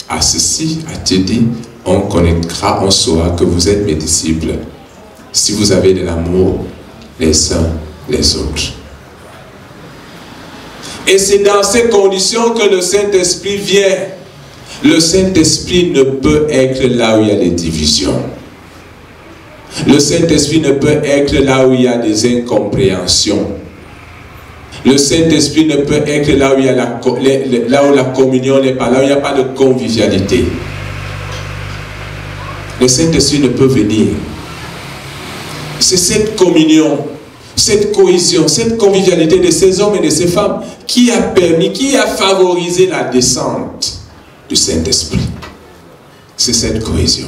À ceci, a-t-il dit, on connaîtra, on saura que vous êtes mes disciples si vous avez de l'amour les uns les autres. Et c'est dans ces conditions que le Saint-Esprit vient. Le Saint-Esprit ne peut être là où il y a des divisions. Le Saint-Esprit ne peut être là où il y a des incompréhensions. Le Saint-Esprit ne peut être là où il y a là où la communion n'est pas, là où il n'y a pas de convivialité. Le Saint-Esprit ne peut venir. C'est cette communion, cette cohésion, cette convivialité de ces hommes et de ces femmes qui a permis, qui a favorisé la descente du Saint-Esprit. C'est cette cohésion.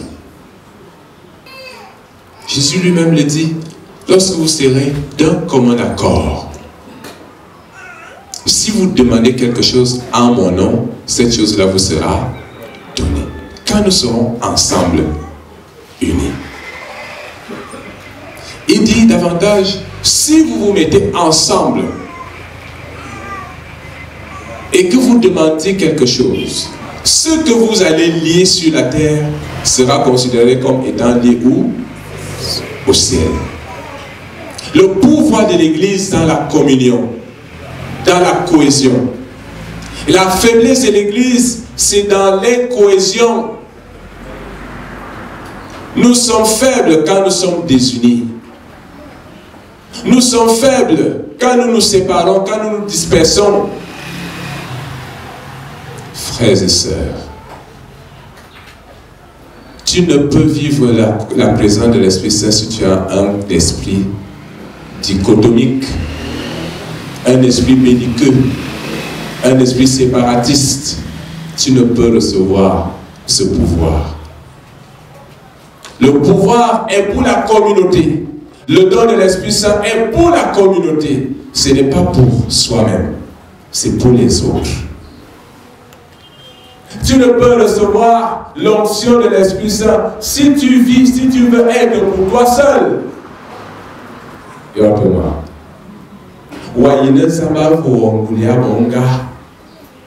Jésus lui-même le dit, lorsque vous serez d'un commun accord, si vous demandez quelque chose en mon nom, cette chose-là vous sera donnée. Quand nous serons ensemble, unis. Il dit davantage, si vous vous mettez ensemble et que vous demandiez quelque chose, ce que vous allez lier sur la terre sera considéré comme étant lié où? Au ciel. Le pouvoir de l'Église dans la communion, dans la cohésion. La faiblesse de l'Église, c'est dans l'incohésion. Nous sommes faibles quand nous sommes désunis. Nous sommes faibles quand nous nous séparons, quand nous nous dispersons. Frères et sœurs, tu ne peux vivre la présence de l'Esprit Saint si tu as un esprit dichotomique, un esprit belliqueux, un esprit séparatiste. Tu ne peux recevoir ce pouvoir. Le pouvoir est pour la communauté. Le don de l'Esprit Saint est pour la communauté. Ce n'est pas pour soi-même, c'est pour les autres. Tu ne peux recevoir l'onction de l'Esprit Saint si tu vis, si tu veux être pour toi seul. Et autrement, Wayne Samba pour Ngulia Monga,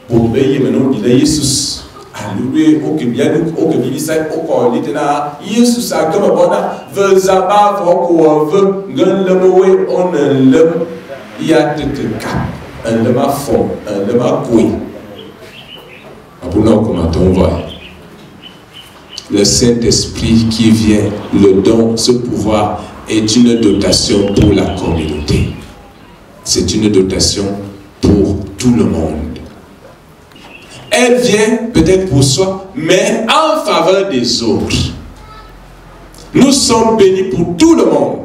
pour payer maintenant, il est Jesus. Alléluia, au Kibianou, au Kibisai, au Kolitena, Jesus a comme bona, veut Zaba, Voko, veut, Gunlemoé, on le, il y a quelque cas, un lema fond, un lema couille. Comment on voit le Saint-Esprit qui vient, le don, ce pouvoir est une dotation pour la communauté. C'est une dotation pour tout le monde. Elle vient peut-être pour soi, mais en faveur des autres. Nous sommes bénis pour tout le monde.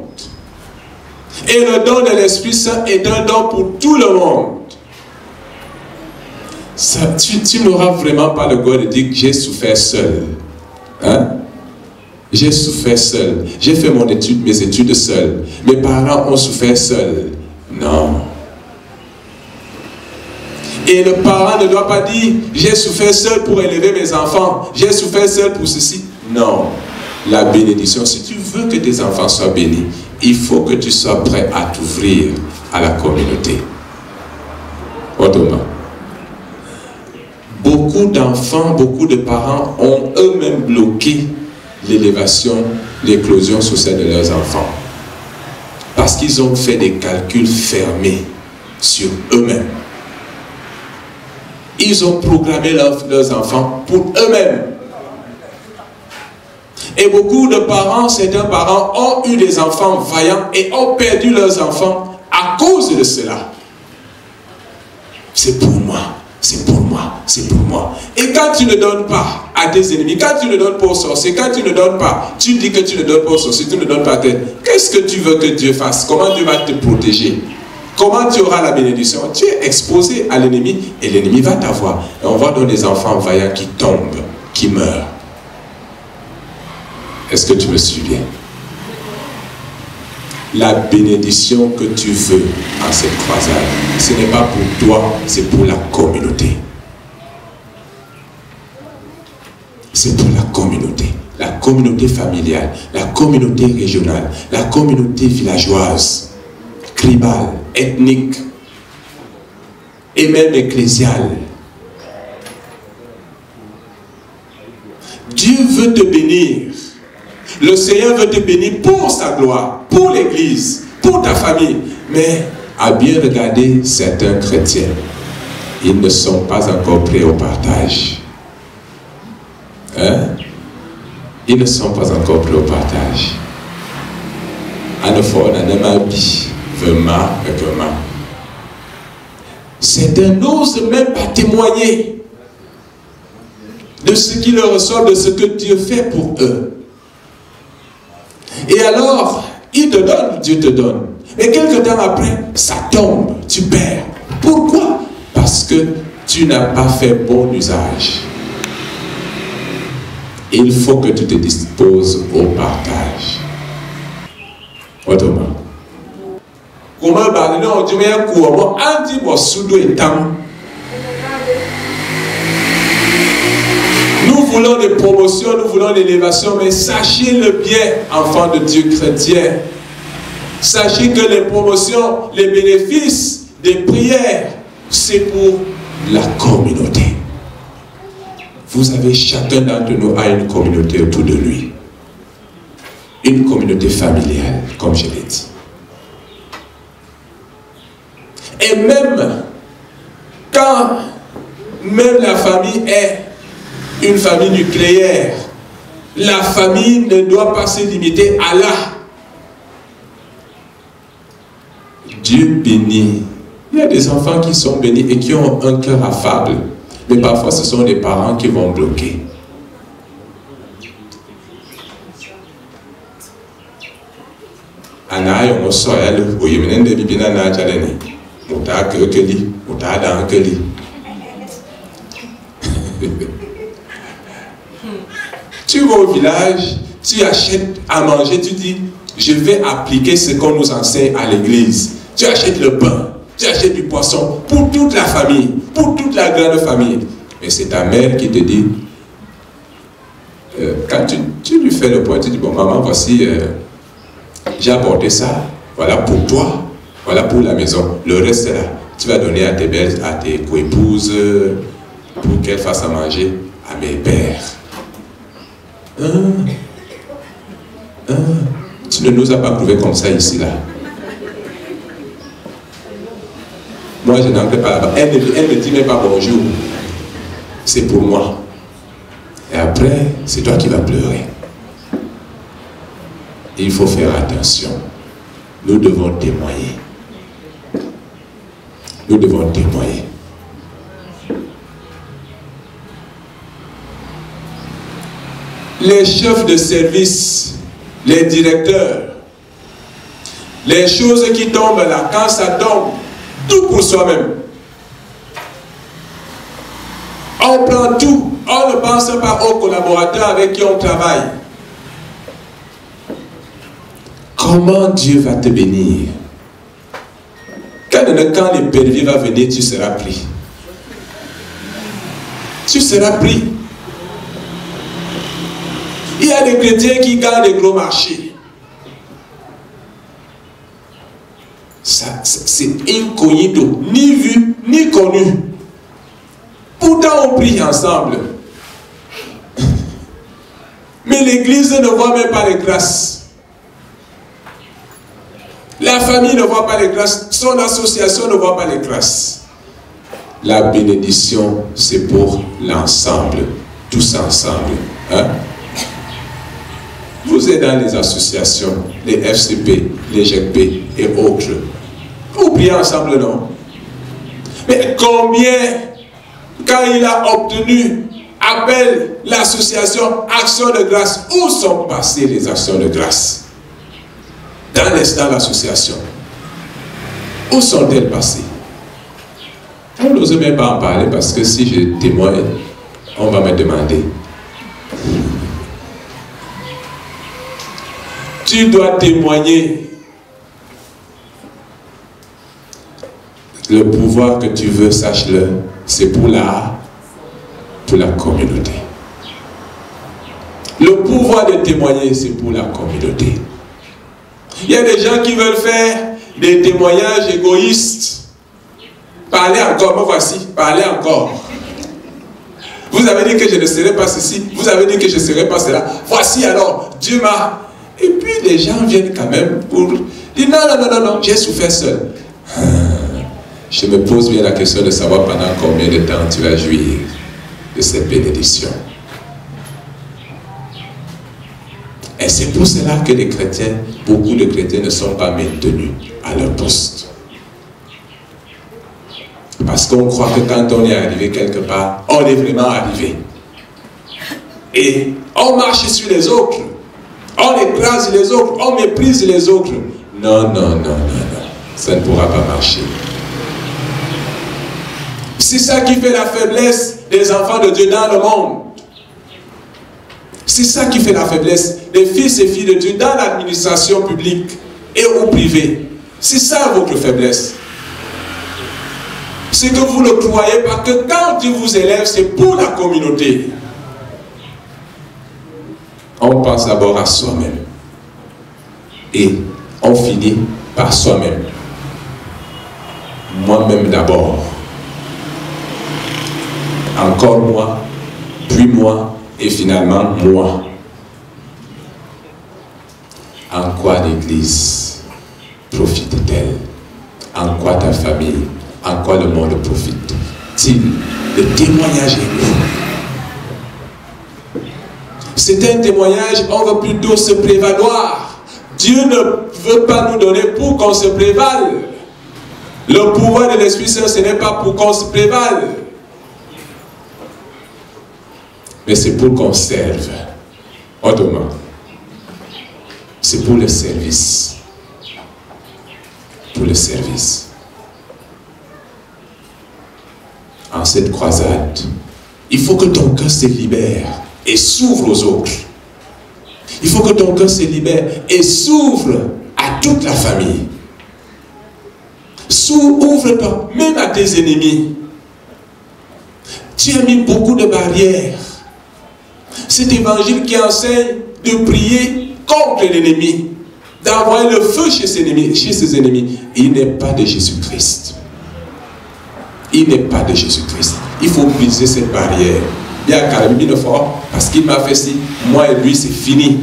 Et le don de l'Esprit Saint est un don pour tout le monde. Ça, tu n'auras vraiment pas le goût de dire que j'ai souffert seul. Hein? J'ai souffert seul. J'ai fait mes études seul. Mes parents ont souffert seul. Non. Et le parent ne doit pas dire j'ai souffert seul pour élever mes enfants. J'ai souffert seul pour ceci. Non. La bénédiction, si tu veux que tes enfants soient bénis, il faut que tu sois prêt à t'ouvrir à la communauté. Autrement. Beaucoup d'enfants, beaucoup de parents ont eux-mêmes bloqué l'élévation, l'éclosion sociale de leurs enfants. Parce qu'ils ont fait des calculs fermés sur eux-mêmes. Ils ont programmé leurs enfants pour eux-mêmes. Et beaucoup de parents, certains parents ont eu des enfants vaillants et ont perdu leurs enfants à cause de cela. C'est pour moi. C'est pour moi, c'est pour moi. Et quand tu ne donnes pas à tes ennemis, quand tu ne donnes pas aux sorciers, quand tu ne donnes pas, tu dis que tu ne donnes pas aux sorciers, tu ne donnes pas à tes... Qu'est-ce que tu veux que Dieu fasse? Comment Dieu va te protéger? Comment tu auras la bénédiction? Tu es exposé à l'ennemi et l'ennemi va t'avoir. Et on voit dans des enfants vaillants qui tombent, qui meurent. Est-ce que tu me suis bien? La bénédiction que tu veux en cette croisade, ce n'est pas pour toi, c'est pour la communauté. C'est pour la communauté familiale, la communauté régionale, la communauté villageoise, tribale, ethnique et même ecclésiale. Dieu veut te bénir. Le Seigneur veut te bénir pour sa gloire, pour l'Église, pour ta famille. Mais à bien regarder certains chrétiens, ils ne sont pas encore prêts au partage. Hein? Ils ne sont pas encore prêts au partage. Certains n'osent même pas témoigner de ce qui leur ressort, de ce que Dieu fait pour eux. Et alors, il te donne, Dieu te donne. Mais quelques temps après, ça tombe, tu perds. Pourquoi? Parce que tu n'as pas fait bon usage. Il faut que tu te disposes au partage. Autrement. Comment parler? Non, tu mets un coup, un petit peu sous et temps. Nous voulons des promotions, nous voulons l'élévation, mais sachez le bien, enfants de Dieu chrétien. Sachez que les promotions, les bénéfices des prières, c'est pour la communauté. Vous avez, chacun d'entre nous a une communauté autour de lui. Une communauté familiale, comme je l'ai dit. Et même quand même la famille est une famille nucléaire, la famille ne doit pas se limiter à là. Dieu bénit. Il y a des enfants qui sont bénis et qui ont un cœur affable. Mais parfois, ce sont les parents qui vont bloquer. Tu vas au village, tu achètes à manger, tu dis, je vais appliquer ce qu'on nous enseigne à l'église. Tu achètes le pain, tu achètes du poisson pour toute la famille, pour toute la grande famille. Mais c'est ta mère qui te dit, quand tu lui fais le point, tu dis, bon maman, voici, j'ai apporté ça, voilà pour toi, voilà pour la maison, le reste est là. Tu vas donner à tes belles, à tes coépouses, pour qu'elles fassent à manger à mes pères. Tu ne nous as pas prouvé comme ça ici, là. Moi, je n'entrais pas là-bas. Elle ne dit même pas bonjour. C'est pour moi. Et après, c'est toi qui vas pleurer. Il faut faire attention. Nous devons témoigner. Nous devons témoigner. Les chefs de service, les directeurs, les choses qui tombent là, quand ça tombe, tout pour soi-même. On prend tout, on ne pense pas aux collaborateurs avec qui on travaille. Comment Dieu va te bénir? Quand l'épervier va venir, tu seras pris. Tu seras pris. Il y a des chrétiens qui gagnent des gros marchés. C'est incognito, ni vu, ni connu. Pourtant, on prie ensemble. Mais l'église ne voit même pas les grâces. La famille ne voit pas les grâces. Son association ne voit pas les grâces. La bénédiction, c'est pour l'ensemble. Tous ensemble. Hein? Vous êtes dans les associations, les FCP, les GECP et autres. Vous priez ensemble, non? Mais combien, quand il a obtenu, appelle l'association Action de grâce, où sont passées les actions de grâce? Dans l'instant, l'association. Où sont-elles passées? On n'ose même pas en parler parce que si je témoigne, on va me demander. Tu dois témoigner. Le pouvoir que tu veux, sache-le, c'est pour la communauté. Le pouvoir de témoigner, c'est pour la communauté. Il y a des gens qui veulent faire des témoignages égoïstes. Parlez encore, me voici, parlez encore. Vous avez dit que je ne serai pas ceci, vous avez dit que je ne serai pas cela. Voici alors, Dieu m'a... Et puis les gens viennent quand même pour dire non, j'ai souffert seul. Je me pose bien la question de savoir pendant combien de temps tu vas jouir de cette bénédiction. Et c'est pour cela que les chrétiens, beaucoup de chrétiens ne sont pas maintenus à leur poste. Parce qu'on croit que quand on est arrivé quelque part, on est vraiment arrivé. Et on marche sur les autres. On écrase les autres, on méprise les autres. Non, non, non, non, non. Ça ne pourra pas marcher. C'est ça qui fait la faiblesse des enfants de Dieu dans le monde. C'est ça qui fait la faiblesse des fils et filles de Dieu dans l'administration publique et au privé. C'est ça votre faiblesse. C'est que vous ne croyez pas que quand Dieu vous élève, c'est pour la communauté. On pense d'abord à soi-même. Et on finit par soi-même. Moi-même d'abord. Encore moi, puis moi, et finalement moi. En quoi l'Église profite-t-elle? En quoi ta famille? En quoi le monde profite-t-il? Le témoignage est nous. C'est un témoignage, on veut plutôt se prévaloir. Dieu ne veut pas nous donner pour qu'on se prévale. Le pouvoir de l'Esprit Saint, ce n'est pas pour qu'on se prévale. Mais c'est pour qu'on serve. Autrement, c'est pour le service. Pour le service. En cette croisade, il faut que ton cœur se libère et s'ouvre aux autres. Il faut que ton cœur se libère et s'ouvre à toute la famille. Ouvre-toi même à tes ennemis. Tu as mis beaucoup de barrières. Cet évangile qui enseigne de prier contre l'ennemi, d'envoyer le feu chez ses ennemis, il n'est pas de Jésus-Christ. Il n'est pas de Jésus-Christ. Il faut briser cette barrière. Bien calmer le fort, parce qu'il m'a fait ci, moi et lui, c'est fini.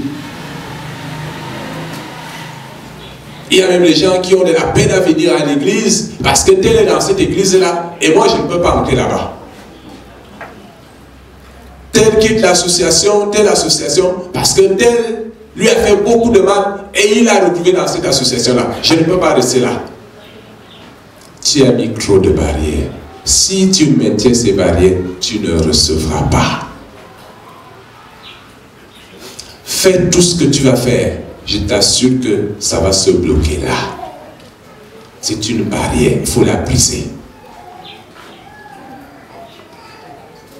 Il y a même les gens qui ont de la peine à venir à l'église, parce que tel est dans cette église-là, et moi je ne peux pas entrer là-bas. Tel quitte l'association, telle association, parce que tel lui a fait beaucoup de mal, et il a retrouvé dans cette association-là. Je ne peux pas rester là. Tu as mis trop de barrières. Si tu maintiens ces barrières, tu ne recevras pas. Fais tout ce que tu vas faire. Je t'assure que ça va se bloquer là. C'est une barrière, il faut la briser.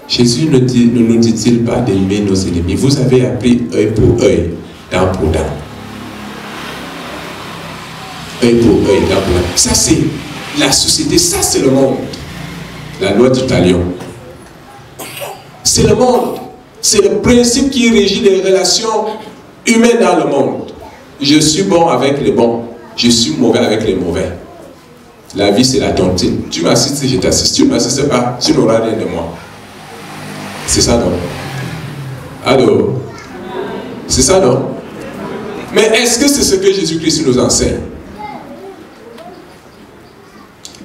Jésus ne nous dit-il pas d'aimer nos ennemis? Vous avez appris œil pour œil, dent pour dent. Œil pour œil, dent pour dent. Ça c'est la société, ça c'est le monde. La loi du talion. C'est le monde. C'est le principe qui régit les relations humaines dans le monde. Je suis bon avec les bons. Je suis mauvais avec les mauvais. La vie, c'est la tontine. Tu m'assistes, je t'assiste. Tu ne m'assistes pas, tu n'auras rien de moi. C'est ça, non? Allô? C'est ça, non? Mais est-ce que c'est ce que Jésus-Christ nous enseigne?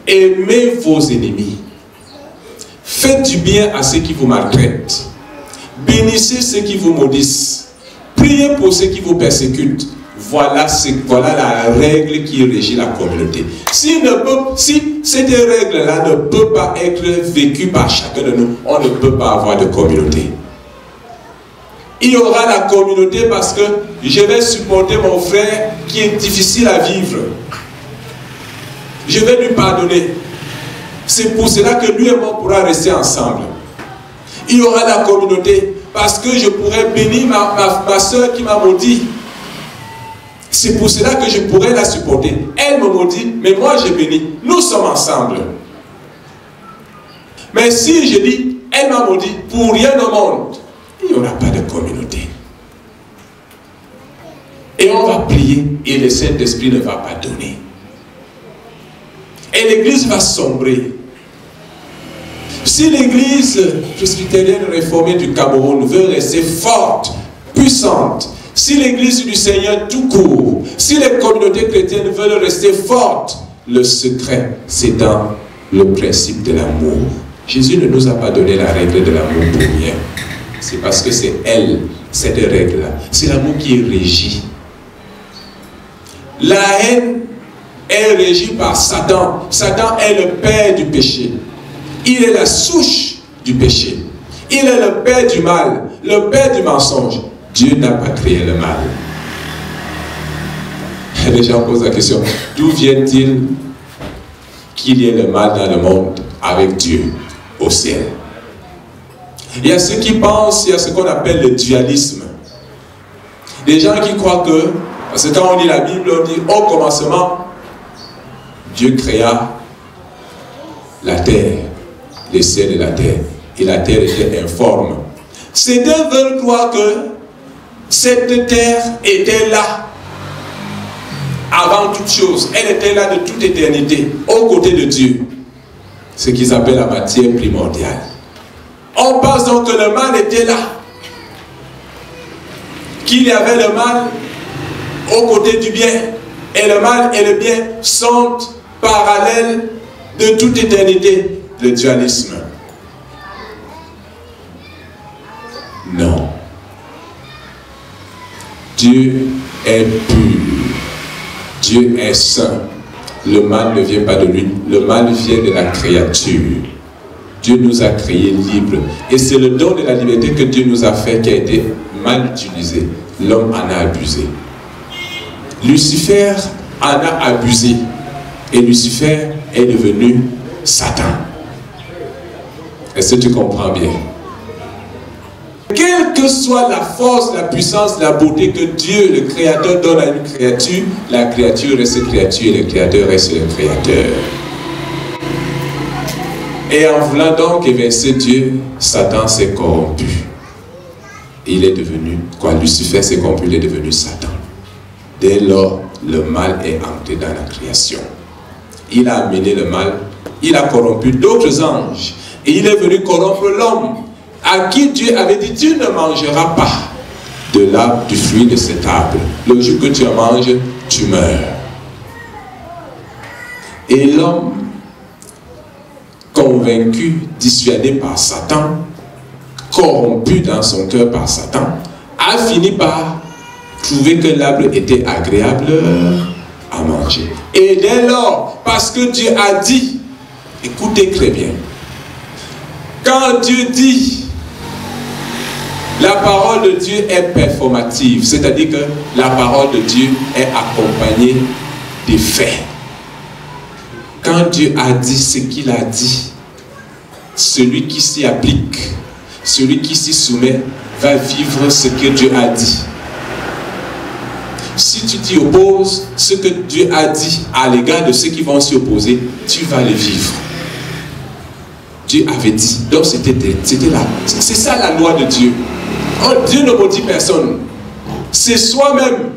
Aimez vos ennemis. Faites du bien à ceux qui vous maltraitent. Bénissez ceux qui vous maudissent. Priez pour ceux qui vous persécutent. Voilà la règle qui régit la communauté. Si cette règle-là ne peut pas être vécue par chacun de nous, on ne peut pas avoir de communauté. Il y aura la communauté parce que je vais supporter mon frère qui est difficile à vivre. Je vais lui pardonner. C'est pour cela que lui et moi pourrons rester ensemble. Il y aura la communauté parce que je pourrais bénir ma soeur qui m'a maudit. C'est pour cela que je pourrais la supporter. Elle me maudit, mais moi je bénis. Nous sommes ensemble. Mais si je dis, elle m'a maudit, pour rien au monde, il n'y aura pas de communauté. Et on va prier et le Saint-Esprit ne va pas donner. Et l'église va sombrer. Si l'église presbytérienne réformée du Cameroun veut rester forte, puissante, si l'église du Seigneur tout court, si les communautés chrétiennes veulent rester fortes, le secret, c'est dans le principe de l'amour. Jésus ne nous a pas donné la règle de l'amour pour rien. C'est parce que c'est elle, cette règle-là. C'est l'amour qui est régi. La haine est régie par Satan. Satan est le père du péché. Il est la souche du péché. Il est le père du mal, le père du mensonge. Dieu n'a pas créé le mal. Les gens posent la question, d'où vient-il qu'il y ait le mal dans le monde avec Dieu au ciel? Il y a ceux qui pensent, il y a ce qu'on appelle le dualisme. Des gens qui croient que, parce que quand on lit la Bible, on dit au commencement, Dieu créa la terre, les ciels et la terre. Et la terre était informe. Certains veulent croire que cette terre était là avant toute chose. Elle était là de toute éternité, aux côtés de Dieu. Ce qu'ils appellent la matière primordiale. On pense donc que le mal était là. Qu'il y avait le mal aux côtés du bien. Et le mal et le bien sont parallèles de toute éternité. Le dualisme. Non. Dieu est pur. Dieu est saint. Le mal ne vient pas de lui. Le mal vient de la créature. Dieu nous a créés libres. Et c'est le don de la liberté que Dieu nous a fait qui a été mal utilisé. L'homme en a abusé. Lucifer en a abusé. Et Lucifer est devenu Satan. Est-ce que tu comprends bien? Quelle que soit la force, la puissance, la beauté que Dieu, le Créateur, donne à une créature, la créature reste créature et le Créateur reste le Créateur. Et en voulant donc évincer Dieu, Satan s'est corrompu. Il est devenu, quoi, Lucifer s'est corrompu, il est devenu Satan. Dès lors, le mal est entré dans la création. Il a amené le mal, il a corrompu d'autres anges. Et il est venu corrompre l'homme, à qui Dieu avait dit, tu ne mangeras pas de l'arbre, du fruit de cet arbre. Le jour que tu en manges, tu meurs. Et l'homme, convaincu, dissuadé par Satan, corrompu dans son cœur par Satan, a fini par trouver que l'arbre était agréable à manger. Et dès lors, parce que Dieu a dit, écoutez très bien, quand Dieu dit, la parole de Dieu est performative, c'est-à-dire que la parole de Dieu est accompagnée des faits. Quand Dieu a dit ce qu'il a dit, celui qui s'y applique, celui qui s'y soumet, va vivre ce que Dieu a dit. Si tu t'y opposes, ce que Dieu a dit à l'égard de ceux qui vont s'y opposer, tu vas le vivre. Dieu avait dit, donc c'était là. C'est ça la loi de Dieu. Oh, Dieu ne maudit personne. C'est soi-même.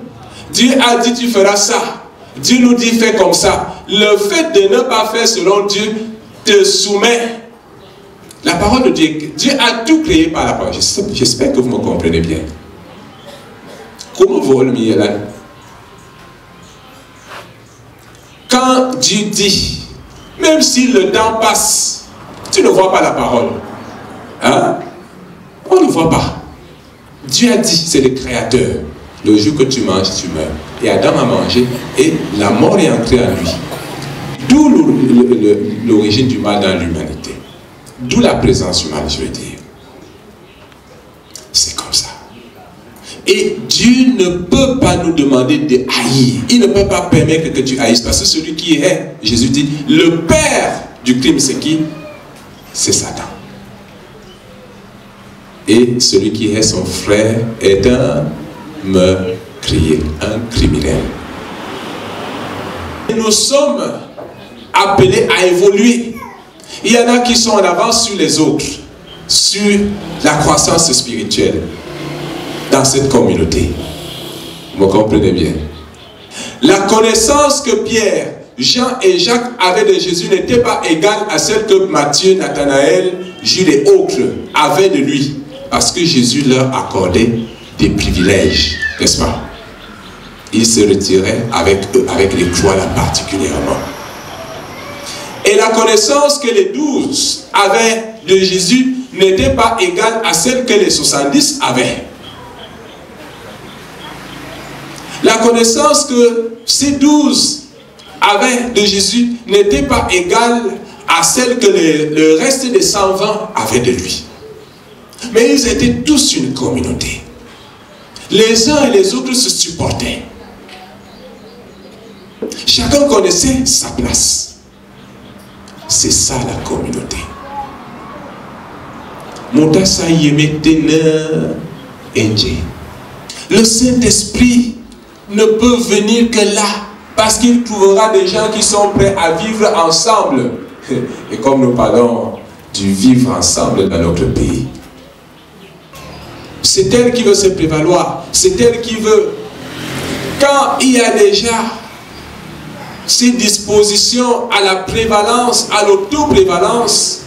Dieu a dit tu feras ça. Dieu nous dit fais comme ça. Le fait de ne pas faire selon Dieu te soumet. La parole de Dieu, Dieu a tout créé par la parole. J'espère que vous me comprenez bien. Comment vous le mieux là? Quand Dieu dit, même si le temps passe, tu ne vois pas la parole. Hein? On ne voit pas. Dieu a dit, c'est le Créateur. Le jour que tu manges, tu meurs. Et Adam a mangé et la mort est entrée en lui. D'où l'origine du mal dans l'humanité. D'où la présence humaine, je veux dire. C'est comme ça. Et Dieu ne peut pas nous demander de haïr. Il ne peut pas permettre que tu haïsses. Parce que celui qui est, Jésus dit, le père du crime, c'est qui? C'est Satan. Et celui qui est son frère est un meurtrier, un criminel. Et nous sommes appelés à évoluer. Il y en a qui sont en avance sur les autres, sur la croissance spirituelle dans cette communauté. Vous me comprenez bien? La connaissance que Pierre, Jean et Jacques avaient de Jésus n'était pas égale à celle que Matthieu, Nathanaël, Jules et autres avaient de lui. Parce que Jésus leur accordait des privilèges, n'est-ce pas? Ils se retiraient avec eux, avec les croix là particulièrement. Et la connaissance que les 12 avaient de Jésus n'était pas égale à celle que les 70 avaient. La connaissance que ces 12 avaient de Jésus n'était pas égale à celle que le reste des 120 avaient de lui. Mais ils étaient tous une communauté. Les uns et les autres se supportaient. Chacun connaissait sa place. C'est ça la communauté. Le Saint-Esprit ne peut venir que là, parce qu'il trouvera des gens qui sont prêts à vivre ensemble. Et comme nous parlons du vivre ensemble dans notre pays, c'est elle qui veut se prévaloir, c'est elle qui veut. Quand il y a déjà ces dispositions à la prévalence, à l'autoprévalence,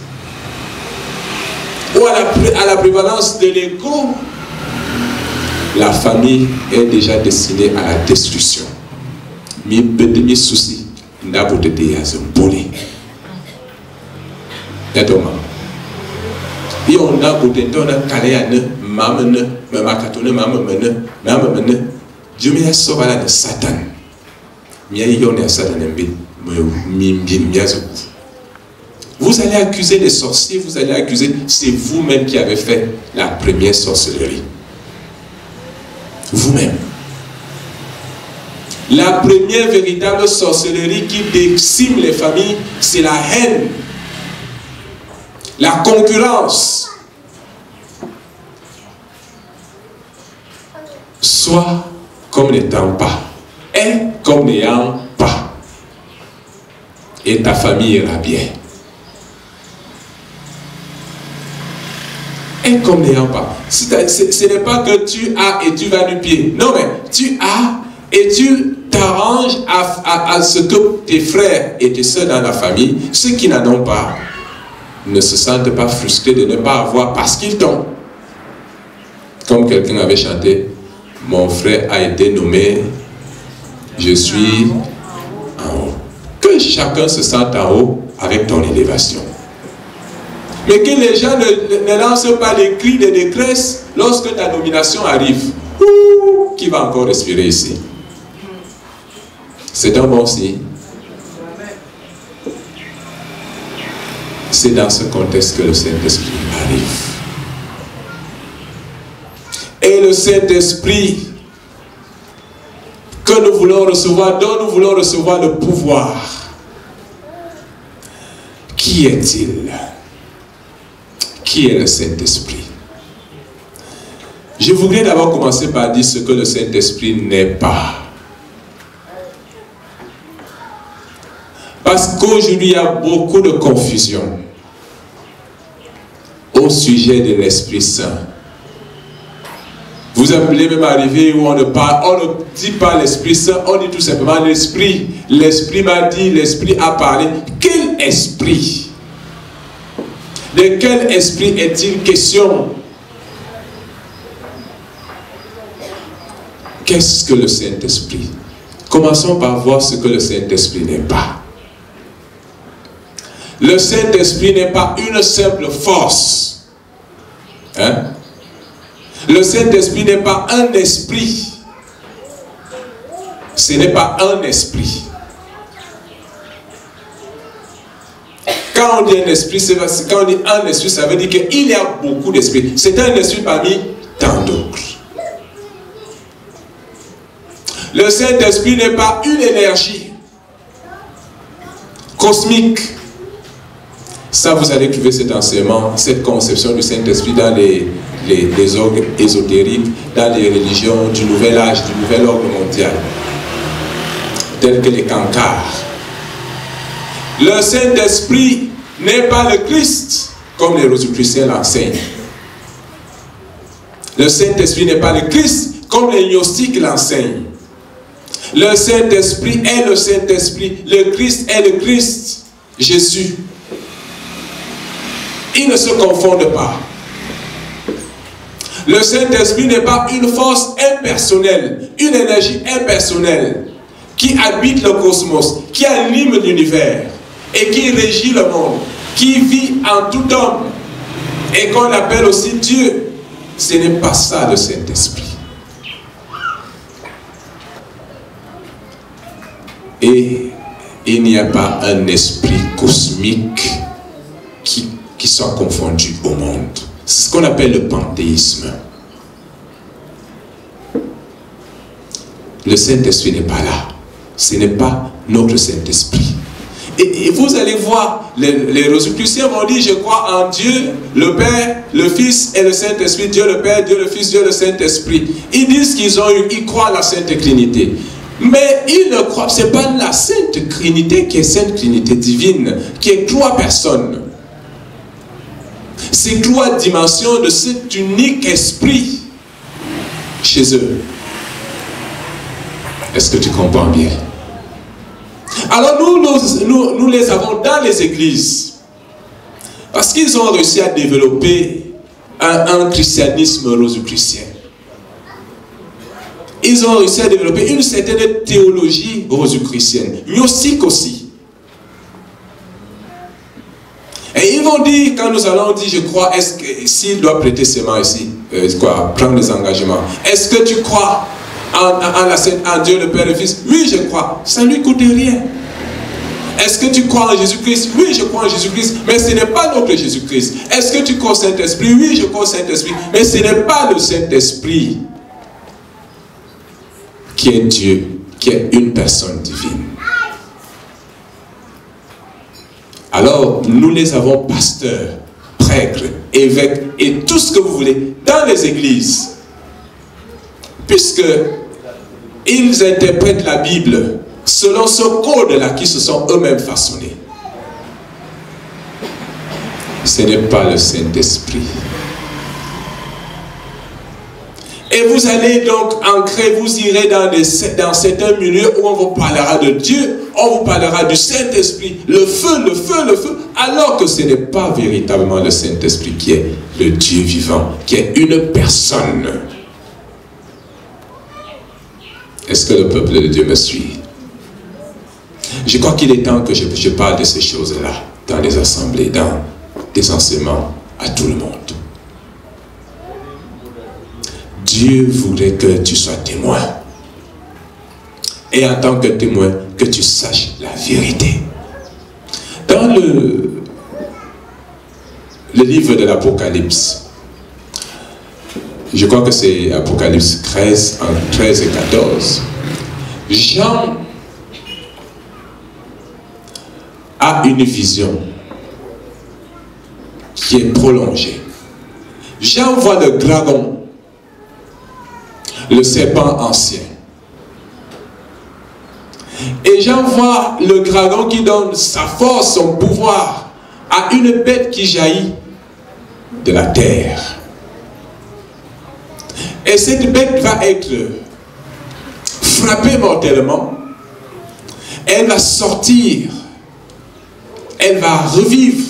ou à la prévalence de l'ego, la famille est déjà destinée à la destruction. Mi bedemi souci, n'a pas de déazemboli. Nettement. Et on a beauté, on a calé à ne, mamene, mamakatone, mamene, mamene. Dieu m'a sauvé là de Satan. Vous allez accuser les sorciers, vous allez accuser, c'est vous-même qui avez fait la première sorcellerie. Vous-même. La première véritable sorcellerie qui décime les familles, c'est la haine, la concurrence. Soit comme n'étant pas, et comme n'ayant pas. Et ta famille ira bien. Et comme n'ayant pas. Ce n'est pas que tu as et tu vas du pied. Non, mais tu as et tu t'arranges à ce que tes frères et tes soeurs dans la famille, ceux qui n'en ont pas, ne se sentent pas frustrés de ne pas avoir parce qu'ils t'ont. Comme quelqu'un avait chanté, mon frère a été nommé, je suis en haut. Que chacun se sente en haut avec ton élévation. Mais que les gens ne lancent pas les cris de détresse lorsque ta nomination arrive. Ouh, qui va encore respirer ici? C'est un bon signe. C'est dans ce contexte que le Saint-Esprit arrive. Et le Saint-Esprit que nous voulons recevoir, dont nous voulons recevoir le pouvoir, qui est-il? Qui est le Saint-Esprit? Je voudrais d'abord commencer par dire ce que le Saint-Esprit n'est pas. Parce qu'aujourd'hui, il y a beaucoup de confusion au sujet de l'Esprit Saint. Vous appelez même arriver où on ne dit pas l'Esprit Saint, on dit tout simplement l'Esprit. L'Esprit m'a dit, l'Esprit a parlé. Quel esprit? De quel esprit est-il question? Qu'est-ce que le Saint-Esprit? Commençons par voir ce que le Saint-Esprit n'est pas. Le Saint-Esprit n'est pas une simple force. Hein? Le Saint-Esprit n'est pas un esprit. Ce n'est pas un esprit. Quand on dit un esprit, quand on dit un esprit, ça veut dire qu'il y a beaucoup d'esprits. C'est un esprit parmi tant d'autres. Le Saint-Esprit n'est pas une énergie cosmique. Ça, vous allez trouver cet enseignement, cette conception du Saint-Esprit dans les orgues ésotériques, dans les religions du nouvel âge, du nouvel ordre mondial, tels que les cancars. Le Saint-Esprit n'est pas le Christ, comme les Rosicruciens l'enseignent. Le Saint-Esprit n'est pas le Christ, comme les gnostiques l'enseignent. Le Saint-Esprit est le Saint-Esprit. Le Christ est le Christ, Jésus. Ils ne se confondent pas. Le Saint-Esprit n'est pas une force impersonnelle, une énergie impersonnelle qui habite le cosmos, qui anime l'univers et qui régit le monde, qui vit en tout homme et qu'on appelle aussi Dieu. Ce n'est pas ça le Saint-Esprit. Et il n'y a pas un esprit cosmique qui soit confondu au monde. C'est ce qu'on appelle le panthéisme. Le Saint-Esprit n'est pas là. ce n'est pas notre Saint-Esprit. Et vous allez voir, les Rosicruciens vont dire, je crois en Dieu, le Père, le Fils et le Saint-Esprit, Dieu le Père, Dieu le Fils, Dieu le Saint-Esprit. Ils disent qu'ils croient à la Sainte Trinité. Mais ils ne croient, ce n'est pas la Sainte Trinité qui est Sainte Trinité divine, qui est 3 personnes. C'est 3 dimensions de cet unique esprit chez eux. Est-ce que tu comprends bien? Alors nous les avons dans les églises. Parce qu'ils ont réussi à développer un christianisme rosicrucien. Ils ont réussi à développer une certaine théologie rosicrucienne. Gnostique aussi. Et ils vont dire, quand nous allons dire, je crois, est-ce que s'il doit prêter serment ici, prendre des engagements, est-ce que tu crois en Dieu le Père et le Fils? Oui, je crois. Ça ne lui coûte rien. Est-ce que tu crois en Jésus-Christ? Oui, je crois en Jésus-Christ, mais ce n'est pas notre Jésus-Christ. Est-ce que tu crois au Saint-Esprit? Oui, je crois au Saint-Esprit, mais ce n'est pas le Saint-Esprit qui est Dieu, qui est une personne divine. Alors, nous les avons pasteurs, prêtres, évêques et tout ce que vous voulez dans les églises. Puisque ils interprètent la Bible selon ce code-là qui se sont eux-mêmes façonnés. Ce n'est pas le Saint-Esprit. Et vous allez donc ancrer, vous irez dans certains milieux où on vous parlera de Dieu, on vous parlera du Saint-Esprit, le feu, le feu, le feu, alors que ce n'est pas véritablement le Saint-Esprit qui est le Dieu vivant, qui est une personne. Est-ce que le peuple de Dieu me suit? Je crois qu'il est temps que je parle de ces choses-là dans les assemblées, dans des enseignements à tout le monde. Dieu voudrait que tu sois témoin. Et en tant que témoin, que tu saches la vérité. Dans le livre de l'Apocalypse, je crois que c'est Apocalypse 13, entre 13 et 14, Jean a une vision qui est prolongée. Jean voit le dragon, le serpent ancien. Et Jean voit le dragon qui donne sa force, son pouvoir à une bête qui jaillit de la terre. Et cette bête va être frappée mortellement. Elle va sortir. Elle va revivre.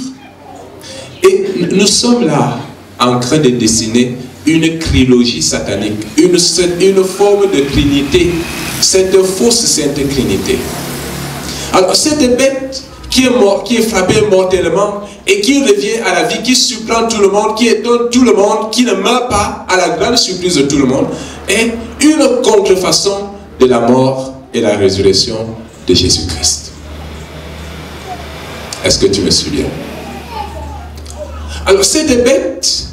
Et nous sommes là en train de dessiner une trilogie satanique, une forme de trinité, cette fausse sainte trinité. Alors cette bête qui est frappée mortellement et qui revient à la vie, qui surprend tout le monde, qui étonne tout le monde, qui ne meurt pas, à la grande surprise de tout le monde, est une contrefaçon de la mort et la résurrection de Jésus-Christ. Est-ce que tu me suis bien? Alors cette bête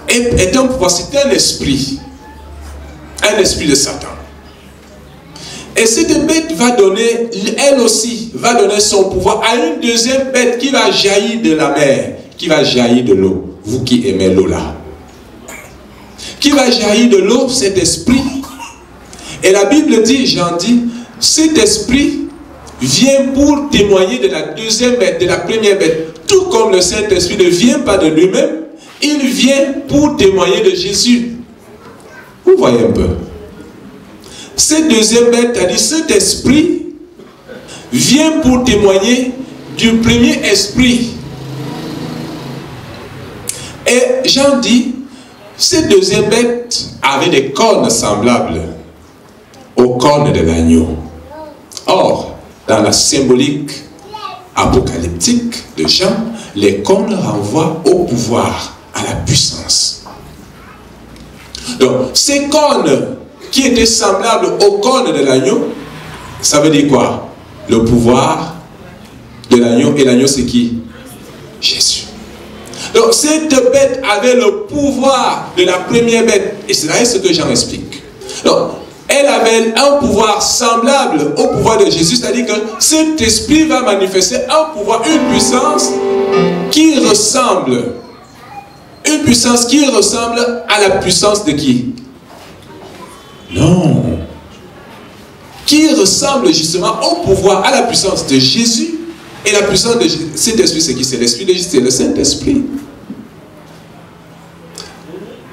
est un pouvoir, c'est un esprit de Satan. Et cette bête va donner, elle aussi, va donner son pouvoir à une deuxième bête qui va jaillir de la mer, qui va jaillir de l'eau. Vous qui aimez l'eau là. Qui va jaillir de l'eau, cet esprit. Et la Bible dit, Jean dit, cet esprit vient pour témoigner de la deuxième bête, de la première bête. Tout comme le Saint-Esprit ne vient pas de lui-même, il vient pour témoigner de Jésus. Vous voyez un peu. Cette deuxième bête a dit, cet esprit vient pour témoigner du premier esprit. Et Jean dit, cette deuxième bête avait des cornes semblables aux cornes de l'agneau. Or, dans la symbolique apocalyptique de Jean, les cornes renvoient au pouvoir, à la puissance. Donc, ces cornes qui étaient semblables aux cornes de l'agneau, ça veut dire quoi? Le pouvoir de l'agneau, et l'agneau c'est qui? Jésus. Donc cette bête avait le pouvoir de la première bête, et c'est là ce que Jean explique. Donc, elle elle avait un pouvoir semblable au pouvoir de Jésus, c'est-à-dire que cet esprit va manifester un pouvoir, une puissance qui ressemble à la puissance de qui? Non. Qui ressemble justement au pouvoir, à la puissance de Jésus. Et la puissance de cet esprit, c'est qui? C'est l'esprit de Jésus, c'est le Saint-Esprit.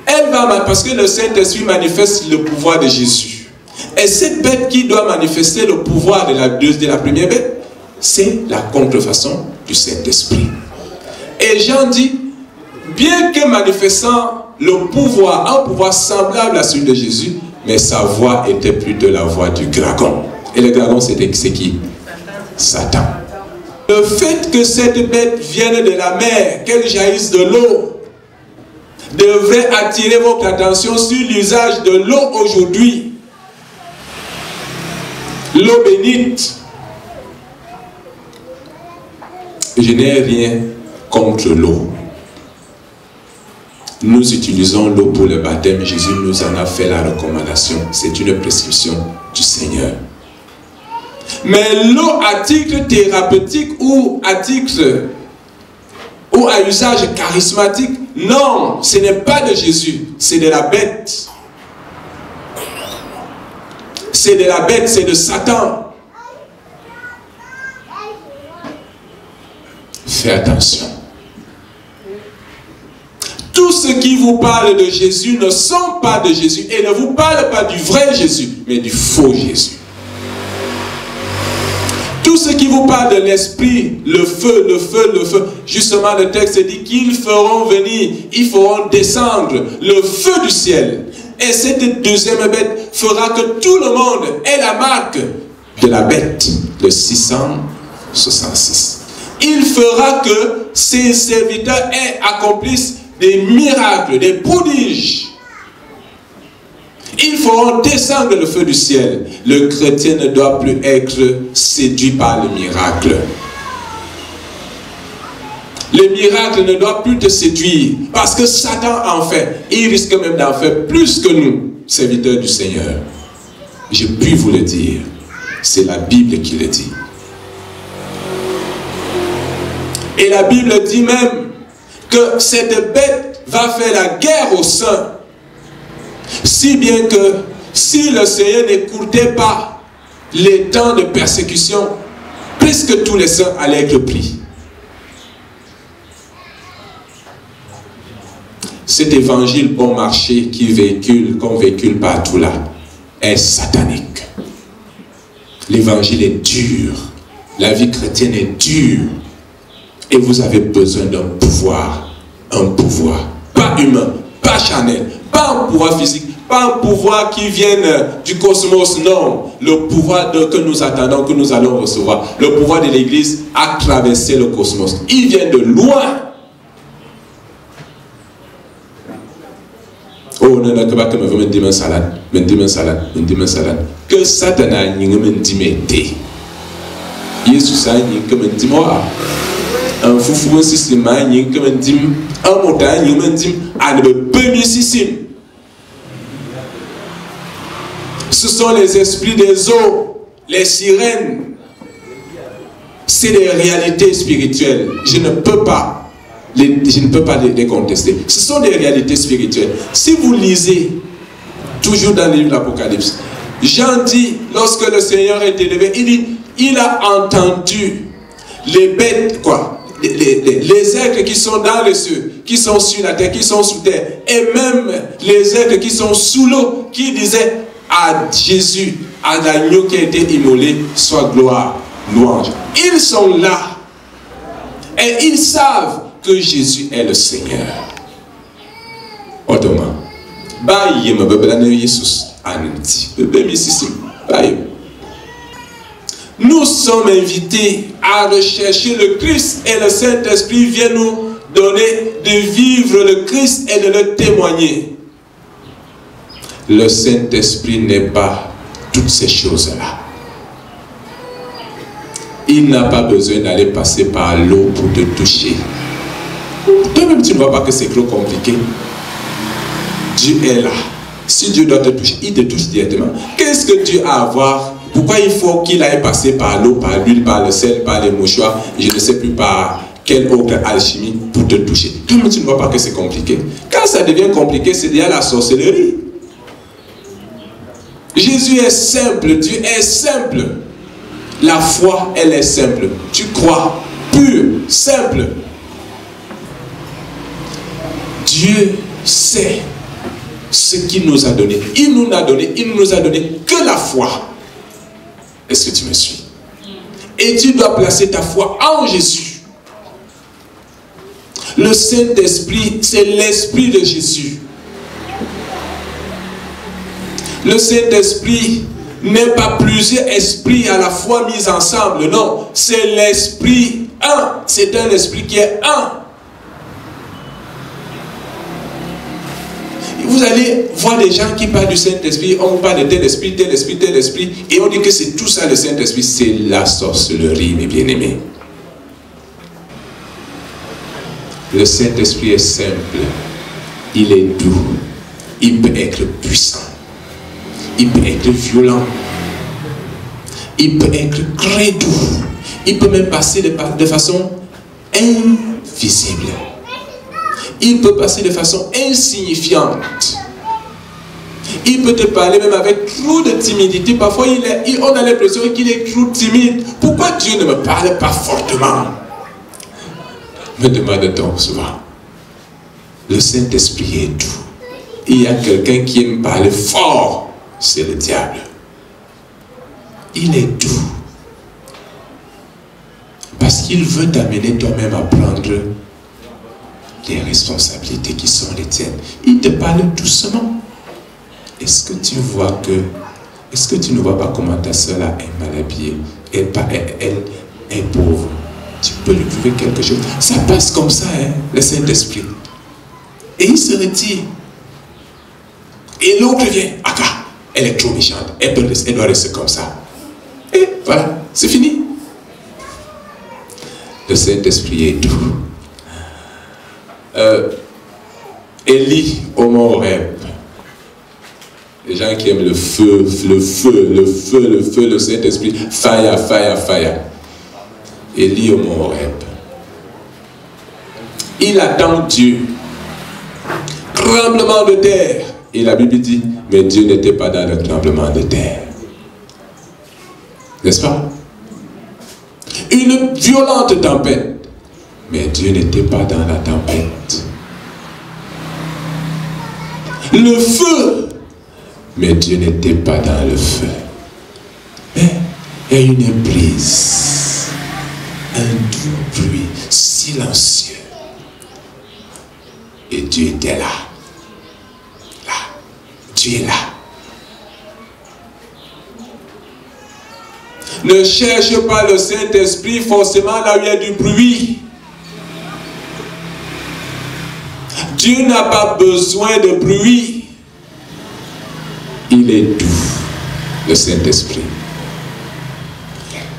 Elle va, parce que le Saint-Esprit manifeste le pouvoir de Jésus. Et cette bête qui doit manifester le pouvoir de la première bête, c'est la contrefaçon du Saint-Esprit. Et Jean dit, bien que manifestant le pouvoir, un pouvoir semblable à celui de Jésus, mais sa voix était plutôt la voix du dragon. Et le dragon, c'est qui? Satan. Le fait que cette bête vienne de la mer, qu'elle jaillisse de l'eau, devrait attirer votre attention sur l'usage de l'eau aujourd'hui. L'eau bénite. Je n'ai rien contre l'eau. Nous utilisons l'eau pour le baptême. Jésus nous en a fait la recommandation. C'est une prescription du Seigneur. Mais l'eau à titre thérapeutique ou à usage charismatique, non, ce n'est pas de Jésus, c'est de la bête. C'est de la bête, c'est de Satan. Faites attention. Tous ceux qui vous parlent de Jésus ne sont pas de Jésus et ne vous parlent pas du vrai Jésus, mais du faux Jésus. Tous ceux qui vous parlent de l'esprit, le feu, justement le texte dit qu'ils feront venir, ils feront descendre le feu du ciel. Et cette deuxième bête fera que tout le monde ait la marque de la bête, le 666. Il fera que ses serviteurs accomplissent des miracles, des prodiges. Ils feront descendre le feu du ciel. Le chrétien ne doit plus être séduit par le miracle. Le miracle ne doit plus te séduire parce que Satan en fait. Il risque même d'en faire plus que nous, serviteurs du Seigneur. Je puis vous le dire. C'est la Bible qui le dit. Et la Bible dit même que cette bête va faire la guerre aux saints. Si bien que si le Seigneur n'écoutait pas les temps de persécution, presque tous les saints allaient être pris. Cet évangile bon marché qu'on véhicule partout là, est satanique. L'évangile est dur. La vie chrétienne est dure. Et vous avez besoin d'un pouvoir. Un pouvoir. Pas humain, pas charnel, pas un pouvoir physique, pas un pouvoir qui vienne du cosmos, non. Le pouvoir que nous attendons, que nous allons recevoir. Le pouvoir de l'Église a traversé le cosmos. Il vient de loin. Oh non, non, que me dire un salade, me dire un salade. Que Satan a me dit Jésus a dit moi. Un foufou système a dit un montagne me dit à ne pas système. Ce sont les esprits des eaux, les sirènes. C'est des réalités spirituelles. Je ne peux pas les contester. Ce sont des réalités spirituelles. Si vous lisez, toujours dans le livre de l'Apocalypse, Jean dit, lorsque le Seigneur est élevé, il dit, il a entendu les bêtes, les êtres qui sont dans les cieux, qui sont sur la terre, qui sont sous terre, et même les êtres qui sont sous l'eau, qui disaient à Jésus, à l'agneau qui a été immolé, soit gloire, louange. Ils sont là, et ils savent que Jésus est le Seigneur. Autrement, nous sommes invités à rechercher le Christ et le Saint-Esprit vient nous donner de vivre le Christ et de le témoigner. Le Saint-Esprit n'est pas toutes ces choses-là. Il n'a pas besoin d'aller passer par l'eau pour te toucher. Toi-même, tu ne vois pas que c'est trop compliqué. Dieu est là. Si Dieu doit te toucher, il te touche directement. Qu'est-ce que Dieu a à voir? Pourquoi il faut qu'il aille passer par l'eau, par l'huile, par le sel, par les mouchoirs, je ne sais plus par quelle autre alchimie pour te toucher? Toi-même, tu ne vois pas que c'est compliqué. Quand ça devient compliqué, c'est déjà la sorcellerie. Jésus est simple, Dieu est simple. La foi, elle est simple. Tu crois, pur, simple. Dieu sait ce qu'il nous a donné. Il ne nous a donné que la foi. Est-ce que tu me suis? Et tu dois placer ta foi en Jésus. Le Saint-Esprit, c'est l'Esprit de Jésus. Le Saint-Esprit n'est pas plusieurs esprits à la fois mis ensemble. Non, c'est l'Esprit un. C'est un esprit qui est un. Vous allez voir des gens qui parlent du Saint-Esprit, on parle de tel esprit, tel esprit, tel esprit, et on dit que c'est tout ça le Saint-Esprit. C'est la sorcellerie, mes bien-aimés. Le Saint-Esprit est simple, il est doux, il peut être puissant, il peut être violent, il peut être très doux, il peut même passer de façon invisible. Il peut passer de façon insignifiante. Il peut te parler même avec trop de timidité. Parfois, on a l'impression qu'il est trop timide. Pourquoi Dieu ne me parle pas fortement? Me demande-t-on souvent. Le Saint-Esprit est doux. Il y a quelqu'un qui aime parler fort, c'est le diable. Il est doux. Parce qu'il veut t'amener toi-même à prendre les responsabilités qui sont les tiennes. Il te parle doucement. Est-ce que tu vois que... Est-ce que tu ne vois pas comment ta soeur là est mal habillée? Elle est pauvre. Tu peux lui trouver quelque chose. Ça passe comme ça, hein, le Saint-Esprit. Et il se retire. Et l'autre vient. Aka, elle est trop méchante. Elle doit rester comme ça. Et voilà, c'est fini. Le Saint-Esprit est doux. Élie au mont Horeb. Les gens qui aiment le feu, le Saint-Esprit, fire, fire, fire. Élie au mont Horeb. Il attend Dieu. Tremblement de terre. Et la Bible dit, mais Dieu n'était pas dans le tremblement de terre. N'est-ce pas? Une violente tempête. Mais Dieu n'était pas dans la tempête. Le feu. Mais Dieu n'était pas dans le feu. Mais il y a une brise. Un doux bruit silencieux. Et Dieu était là. Là. Dieu est là. Ne cherche pas le Saint-Esprit forcément là où il y a du bruit. Dieu n'a pas besoin de bruit. Il est doux, le Saint-Esprit.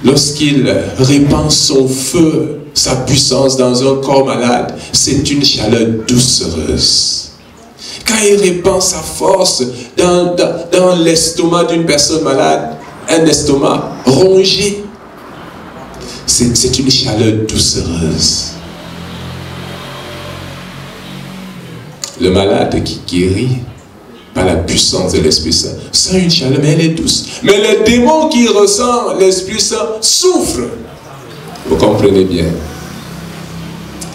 Lorsqu'il répand son feu, sa puissance dans un corps malade, c'est une chaleur doucereuse. Quand il répand sa force dans l'estomac d'une personne malade, un estomac rongé, c'est une chaleur doucereuse. Le malade qui guérit par la puissance de l'Esprit Saint sent une chaleur, mais elle est douce. Mais le démon qui ressent l'Esprit Saint souffre. Vous comprenez bien.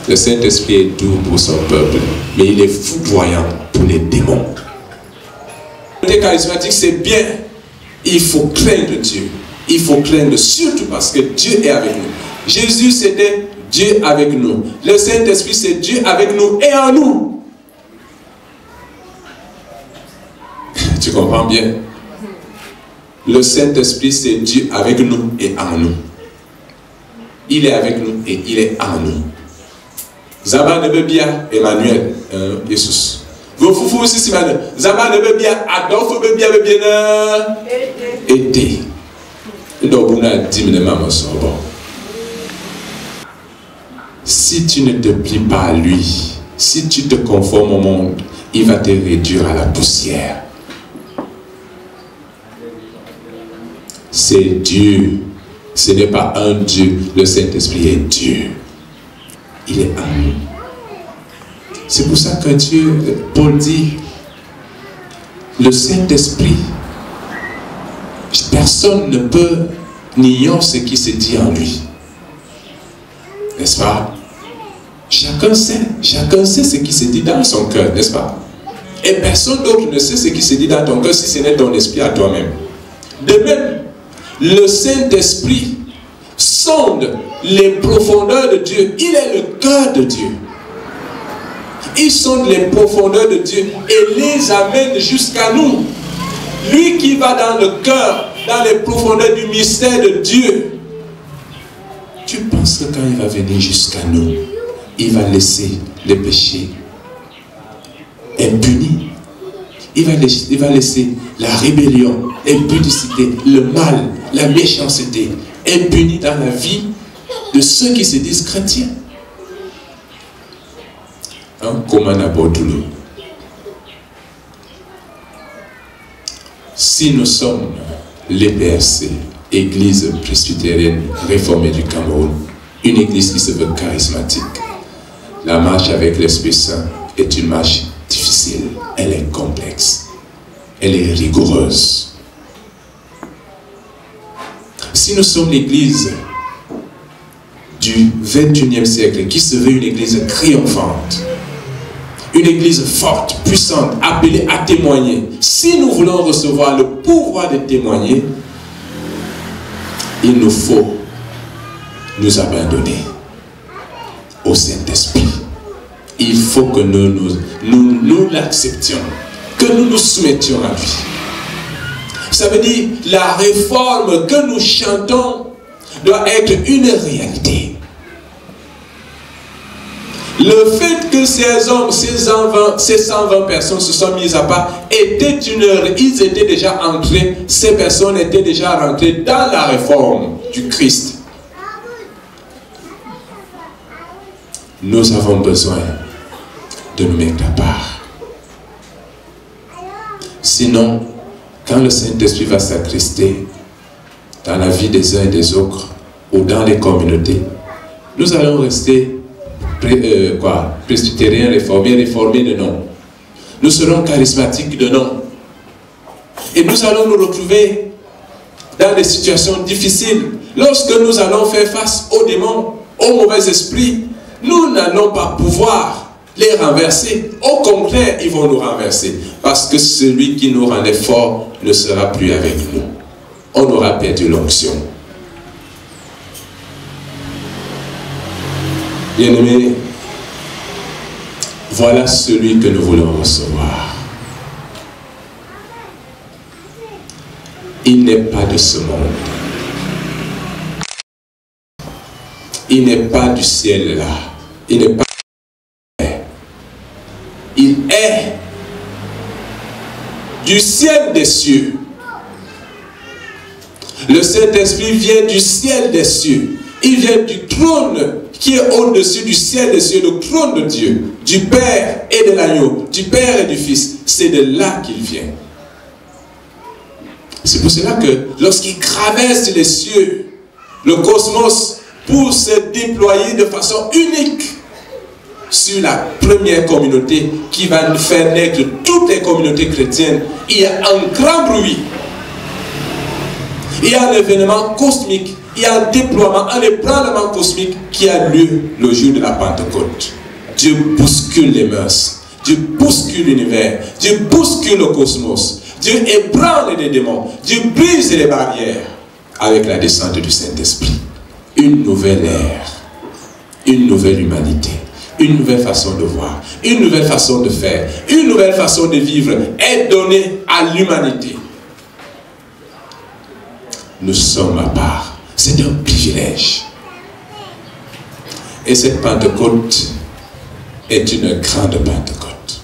Le Saint-Esprit est doux pour son peuple, mais il est foudroyant pour les démons. Le charismatique, c'est bien. Il faut craindre Dieu. Il faut craindre surtout parce que Dieu est avec nous. Jésus, c'était Dieu avec nous. Le Saint-Esprit, c'est Dieu avec nous et en nous. Tu comprends bien? Le Saint-Esprit, c'est Dieu avec nous et en nous. Il est avec nous et il est en nous. Zaba ne veut bien Emmanuel, Jesus. Vous foufou aussi, Simane. Zaba ne veut bien Adolphe, veut bien été. Si tu ne te plies pas à lui, si tu te conformes au monde, il va te réduire à la poussière. c'est Dieu. Ce n'est pas un Dieu. Le Saint-Esprit est Dieu. Il est en nous. C'est pour ça que Paul dit, le Saint-Esprit, personne ne peut nier ce qui se dit en lui. N'est-ce pas? Chacun sait ce qui se dit dans son cœur, n'est-ce pas? Et personne d'autre ne sait ce qui se dit dans ton cœur si ce n'est ton esprit à toi-même. De même, le Saint-Esprit sonde les profondeurs de Dieu. Il est le cœur de Dieu. Il sonde les profondeurs de Dieu et les amène jusqu'à nous. Lui qui va dans le cœur, dans les profondeurs du mystère de Dieu. Tu penses que quand il va venir jusqu'à nous, il va laisser les péchés impunis. Il va laisser la rébellion, l'impudicité, le mal, la méchanceté impunis dans la vie de ceux qui se disent chrétiens. Comment n'abordons-nous? Si nous sommes l'EPRC, Église presbytérienne réformée du Cameroun, une église qui se veut charismatique, la marche avec l'Esprit Saint est une marche difficile, elle est complexe, elle est rigoureuse. Si nous sommes l'église du 21e siècle qui se veut une église triomphante, une église forte, puissante, appelée à témoigner, si nous voulons recevoir le pouvoir de témoigner, il nous faut nous abandonner au Saint-Esprit. Il faut que nous l'acceptions, que nous nous soumettions à lui. Ça veut dire la réforme que nous chantons doit être une réalité. Le fait que ces hommes, ces 120 personnes se sont mises à part, ils étaient déjà entrés, ces personnes étaient déjà rentrées dans la réforme du Christ. Nous avons besoin de nous mettre à part. Sinon, quand le Saint-Esprit va s'incruster dans la vie des uns et des autres, ou dans les communautés, nous allons rester presbytériens réformés de nom. Nous serons charismatiques de nom. Et nous allons nous retrouver dans des situations difficiles. Lorsque nous allons faire face aux démons, aux mauvais esprits, nous n'allons pas pouvoir les renverser. Au contraire, ils vont nous renverser. Parce que celui qui nous rendait forts ne sera plus avec nous. On aura perdu l'onction. Bien-aimés, voilà celui que nous voulons recevoir. Il n'est pas de ce monde. Il n'est pas du ciel là. Il n'est pas. Il est du ciel des cieux. Le Saint-Esprit vient du ciel des cieux. Il vient du trône qui est au-dessus du ciel des cieux, le trône de Dieu, du Père et de l'agneau, du Père et du Fils. C'est de là qu'il vient. C'est pour cela que lorsqu'il traverse les cieux, le cosmos, pour se déployer de façon unique sur la première communauté qui va faire naître toutes les communautés chrétiennes, il y a un grand bruit. Il y a un événement cosmique, il y a un déploiement, un ébranlement cosmique qui a lieu le jour de la Pentecôte. Dieu bouscule les mœurs, Dieu bouscule l'univers, Dieu bouscule le cosmos, Dieu ébranle les démons, Dieu brise les barrières avec la descente du Saint-Esprit. Une nouvelle ère, une nouvelle humanité, une nouvelle façon de voir, une nouvelle façon de faire, une nouvelle façon de vivre est donnée à l'humanité. Nous sommes à part. C'est un privilège. Et cette Pentecôte est une grande Pentecôte.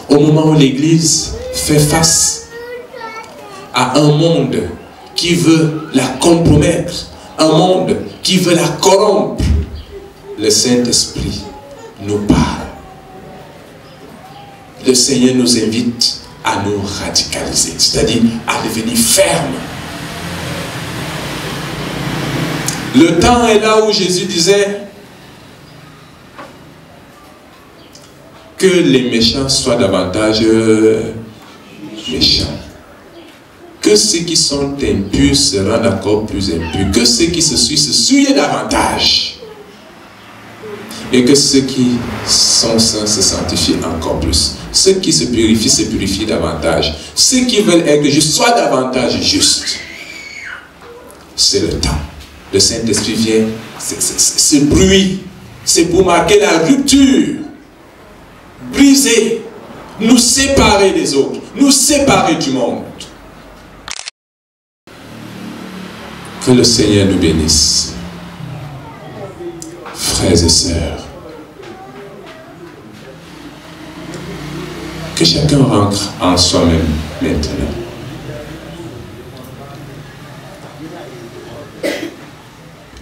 Au moment où l'Église fait face à un monde qui veut la compromettre, un monde qui veut la corrompre, le Saint-Esprit nous parle. Le Seigneur nous invite à nous radicaliser, c'est-à-dire à devenir ferme. Le temps est là où Jésus disait que les méchants soient davantage méchants, que ceux qui sont impurs se rendent encore plus impurs, que ceux qui se souillent davantage, et que ceux qui sont saints se sanctifient encore plus. Ceux qui se purifient davantage. Ceux qui veulent être justes soient davantage justes. C'est le temps. Le Saint-Esprit vient, ce bruit, c'est pour marquer la rupture, briser, nous séparer des autres, nous séparer du monde. Que le Seigneur nous bénisse. Frères et sœurs, que chacun rentre en soi-même maintenant.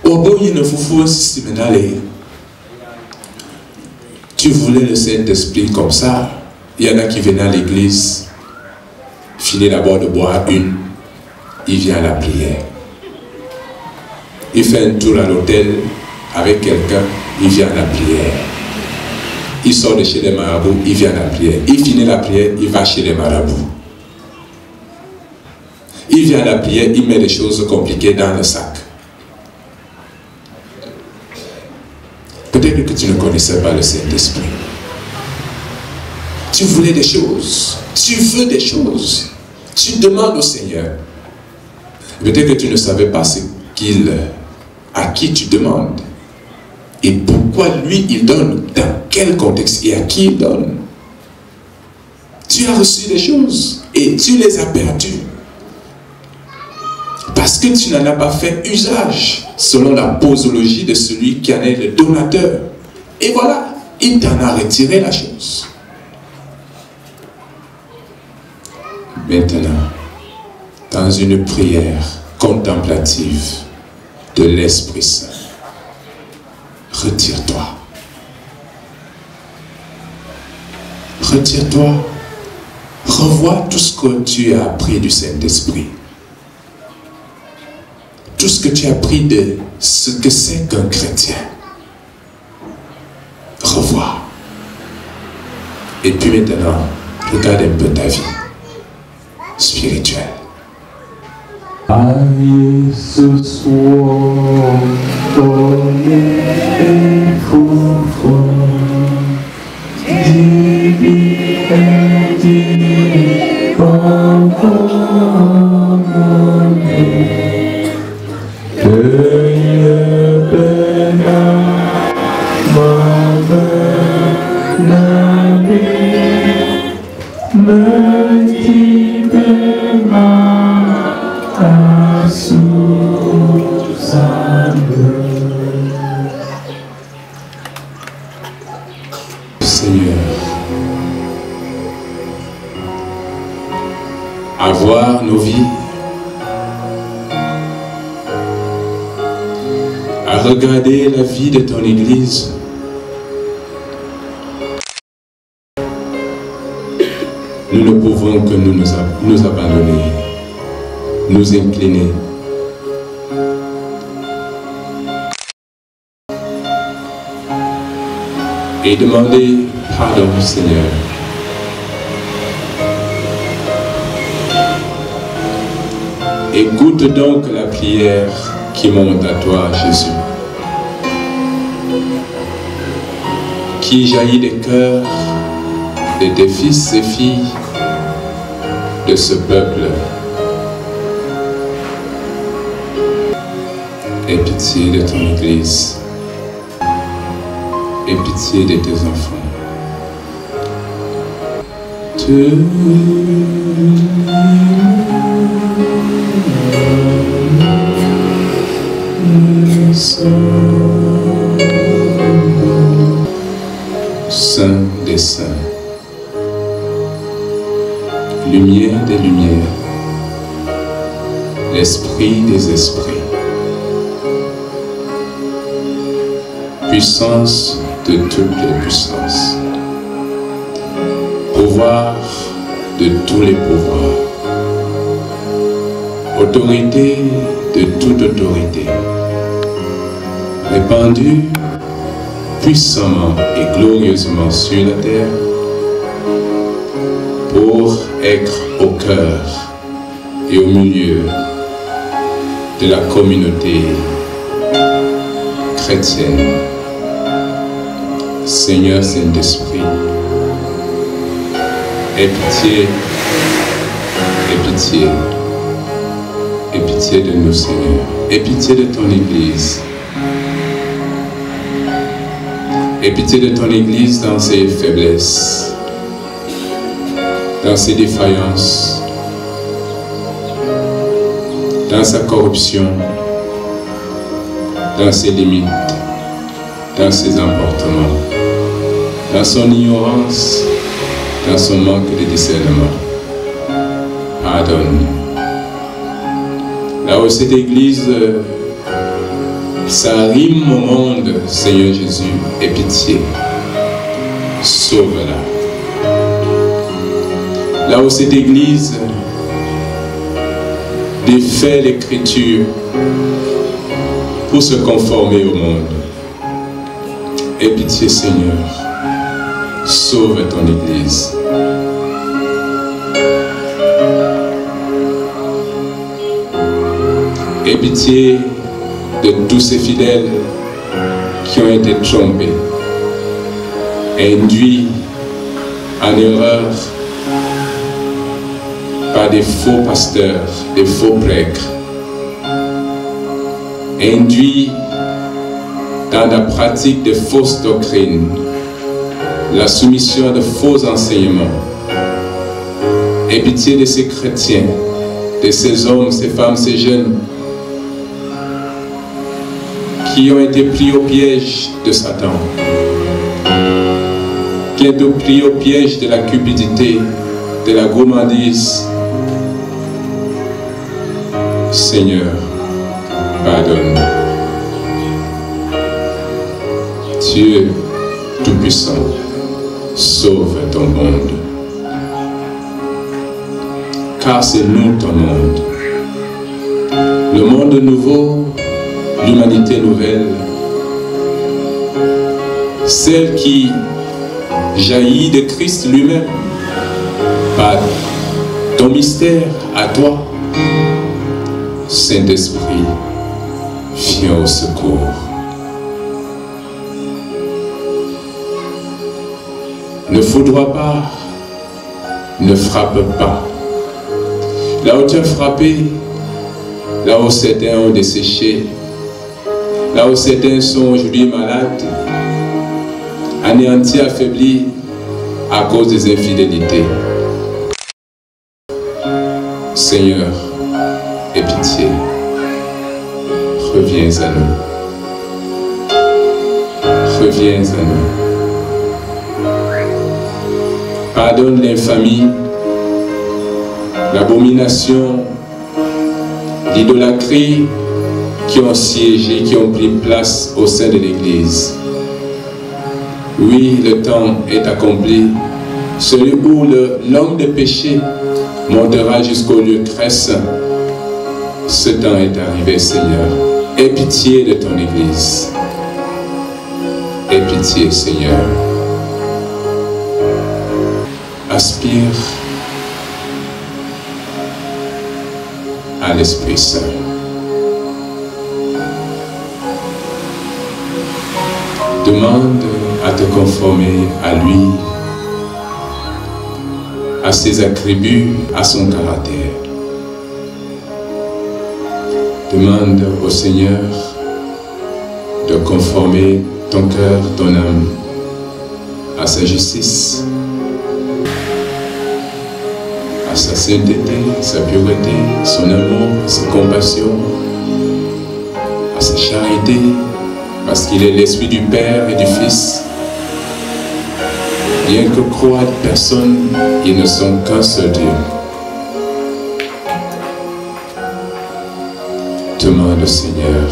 Au bout, il ne faut si tu voulais le Saint-Esprit comme ça. Il y en a qui viennent à l'église, finit d'abord de boire une, il vient à la prière. Il fait un tour à l'hôtel avec quelqu'un, il vient à la prière. Il sort de chez les marabouts, il vient à la prière. Il finit la prière, il va chez les marabouts. Il vient à la prière, il met des choses compliquées dans le sac. Peut-être que tu ne connaissais pas le Saint-Esprit. Tu voulais des choses, tu veux des choses, tu demandes au Seigneur. Peut-être que tu ne savais pas à qui tu demandes. Et pourquoi lui, il donne, dans quel contexte et à qui il donne. Tu as reçu des choses et tu les as perdues. Parce que tu n'en as pas fait usage, selon la posologie de celui qui en est le donateur. Et voilà, il t'en a retiré la chose. Maintenant, dans une prière contemplative de l'Esprit Saint, retire-toi. Retire-toi. Revois tout ce que tu as appris du Saint-Esprit. Tout ce que tu as appris de ce que c'est qu'un chrétien. Revois. Et puis maintenant, regarde un peu ta vie spirituelle. Aïe, ce soir, donner et foufoir, Seigneur, à voir nos vies, à regarder la vie de ton Église, nous ne pouvons que nous abandonner, nous incliner. Et demander pardon, Seigneur. Écoute donc la prière qui monte à toi, Jésus, qui jaillit des cœurs de tes fils et filles de ce peuple. Aie pitié de ton Église. Aie pitié de tes enfants. Saint des saints, lumière des lumières, l'esprit des esprits, puissance de toutes les puissances, pouvoir de tous les pouvoirs, autorité de toute autorité, répandue puissamment et glorieusement sur la terre, pour être au cœur et au milieu de la communauté chrétienne. Seigneur Saint-Esprit, aie pitié, aie pitié, aie pitié de nous, Seigneur, aie pitié de ton Église. Aie pitié de ton Église dans ses faiblesses, dans ses défaillances, dans sa corruption, dans ses limites, dans ses emportements, dans son ignorance, dans son manque de discernement. Pardonne. Là où cette Église ça rime au monde, Seigneur Jésus, aie pitié, sauve-la. Là où cette Église défait l'Écriture pour se conformer au monde, aie pitié, Seigneur, sauve ton Église. Aie pitié de tous ces fidèles qui ont été trompés, induits en erreur par des faux pasteurs, des faux prêtres, induits dans la pratique de fausses doctrines, la soumission de faux enseignements. Aie pitié de ces chrétiens, de ces hommes, ces femmes, ces jeunes qui ont été pris au piège de Satan, qui ont été pris au piège de la cupidité, de la gourmandise. Seigneur, pardonne. Dieu Tout-Puissant, sauve ton monde. Car c'est nous ton monde. Le monde nouveau, l'humanité nouvelle, celle qui jaillit de Christ lui-même par ton mystère à toi, Saint-Esprit, viens au secours. Ne foudroie pas, ne frappe pas. Là où tu as frappé, là où certains ont desséché, là où certains sont aujourd'hui malades, anéantis, affaiblis à cause des infidélités. Seigneur, aie pitié, reviens à nous. Reviens à nous. Pardonne l'infamie, l'abomination, l'idolâtrie qui ont siégé, qui ont pris place au sein de l'Église. Oui, le temps est accompli, celui où l'homme de péché montera jusqu'au lieu très saint. Ce temps est arrivé, Seigneur. Aie pitié de ton Église. Aie pitié, Seigneur. Aspire à l'Esprit Saint. Demande à te conformer à lui, à ses attributs, à son caractère. Demande au Seigneur de conformer ton cœur, ton âme à sa justice, à sa sainteté, sa pureté, son amour, sa compassion, à sa charité, parce qu'il est l'Esprit du Père et du Fils. Bien que croient personne, ils ne sont qu'un seul Dieu. Demande au Seigneur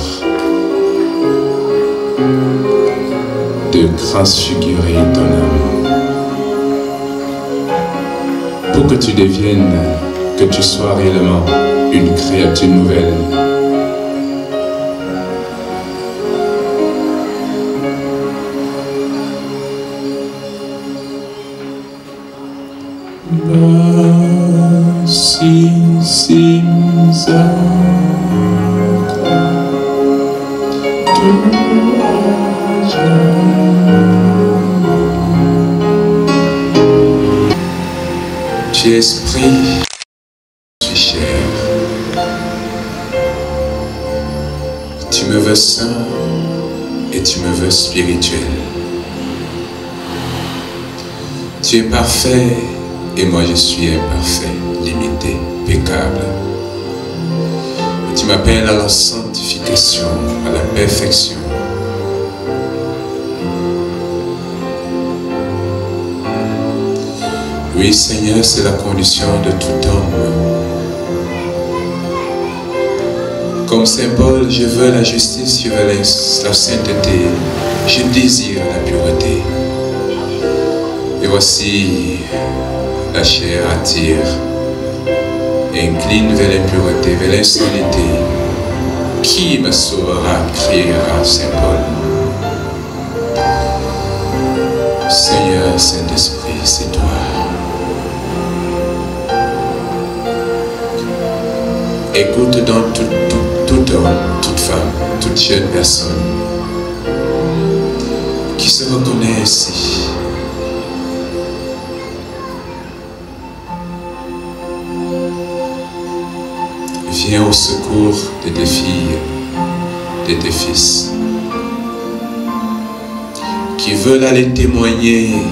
de transfigurer ton âme, pour que tu deviennes, que tu sois réellement une créature nouvelle. Tu es esprit, tu es chair. Tu me veux saint et tu me veux spirituel. Tu es parfait et moi je suis imparfait, limité, péccable. Et tu m'appelles à la sanctification, à la perfection. Oui, Seigneur, c'est la condition de tout homme. Comme Saint Paul, je veux la justice, je veux la sainteté, je désire la pureté. Et voici, la chair attire et incline vers l'impureté, vers l'insolité. Qui me sauvera, criera Saint Paul. Seigneur, Saint-Esprit, c'est toi. Écoute donc tout homme, toute femme, toute jeune personne qui se reconnaît ici. Viens au secours de tes filles, de tes fils, qui veulent aller témoigner,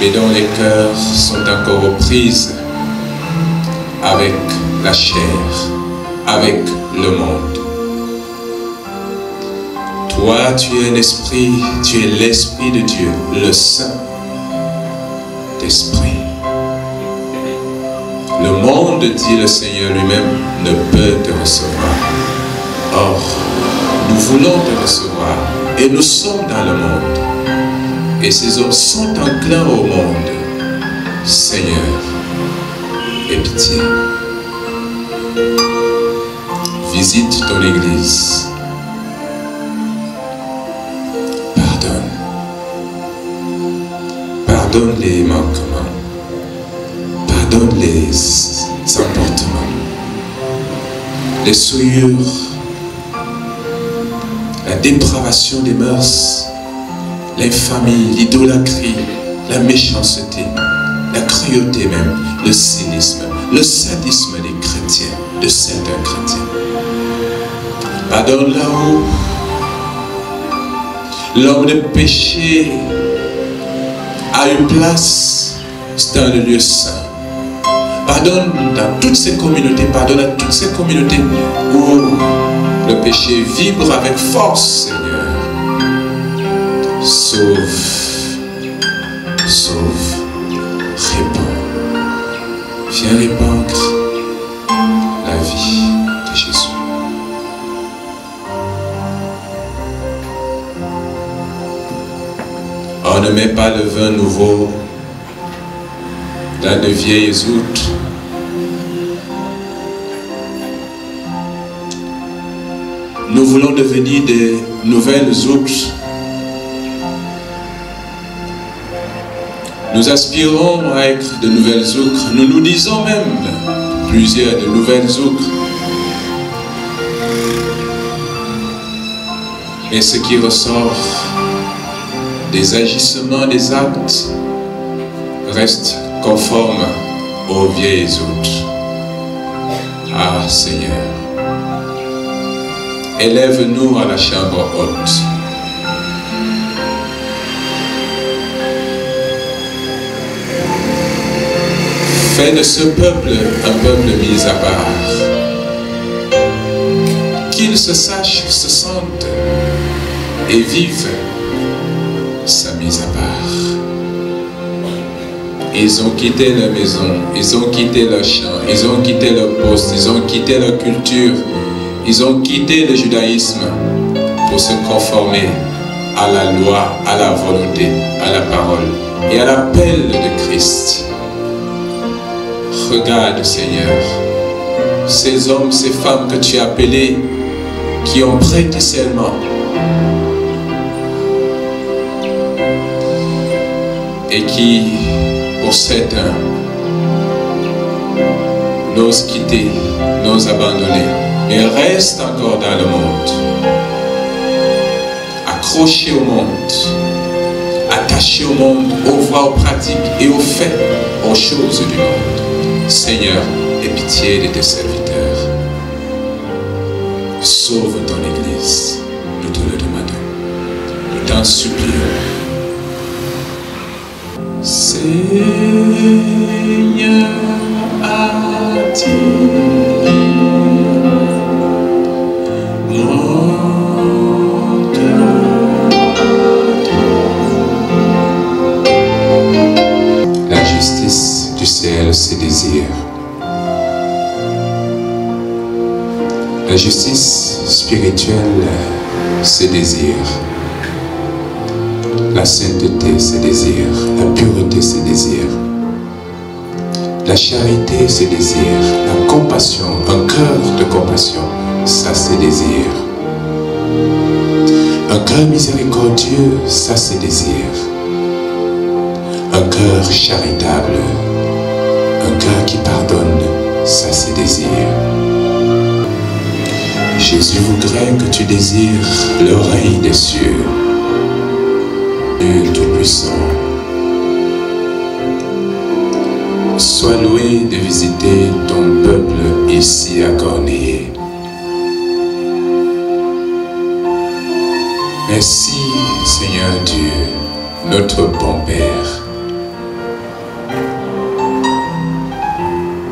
mais dont les cœurs sont encore aux prises avec la chair, avec le monde. Toi, tu es un esprit, tu es l'Esprit de Dieu, le Saint-Esprit. Le monde, dit le Seigneur lui-même, ne peut te recevoir. Or, nous voulons te recevoir et nous sommes dans le monde. Et ces hommes sont enclins au monde. Seigneur, aie pitié. Visite ton Église. Pardonne. Pardonne les manquements. Pardonne les emportements. Les souillures. La dépravation des mœurs. L'infamie, l'idolâtrie, la méchanceté, la cruauté même, le cynisme, le sadisme des chrétiens, de certains chrétiens. Pardonne là-haut. L'homme de péché a une place dans le lieu saint. Pardonne dans toutes ces communautés, pardonne à toutes ces communautés où le péché vibre avec force, Seigneur. Sauve, sauve, répands. Viens répandre la vie de Jésus. On ne met pas le vin nouveau dans de vieilles outres. Nous voulons devenir des nouvelles outres. Nous aspirons à être de nouvelles outres. Nous nous disons même plusieurs de nouvelles outres. Et ce qui ressort des agissements, des actes, reste conforme aux vieilles outres. Ah Seigneur, élève-nous à la chambre haute. Fais de ce peuple un peuple mis à part. Qu'ils se sachent, se sentent et vivent sa mise à part. Ils ont quitté leur maison, ils ont quitté leur champ, ils ont quitté leur poste, ils ont quitté leur culture, ils ont quitté le judaïsme pour se conformer à la loi, à la volonté, à la parole et à l'appel de Christ. Regarde, Seigneur, ces hommes, ces femmes que tu as appelés, qui ont prêté serment et qui, pour certains, n'osent quitter, n'osent abandonner, mais restent encore dans le monde, accrochés au monde, attachés au monde, aux voies, aux pratiques et aux faits, aux choses du monde. Seigneur, aie pitié de tes serviteurs. Sauve ton Église, nous te le demandons. Nous t'en supplions. Seigneur, attire mon cœur. La justice du ciel se désire. La justice spirituelle se désire. La sainteté se désire. La pureté se désire. La charité se désire. La compassion, un cœur de compassion, ça se désire. Un cœur miséricordieux, ça se désire. Un cœur charitable, un cœur qui pardonne, ça se désire. Jésus voudrait que tu désires le règne des cieux. Dieu Tout-Puissant, sois loué de visiter ton peuple ici à Corneillé. Merci, Seigneur Dieu, notre bon Père,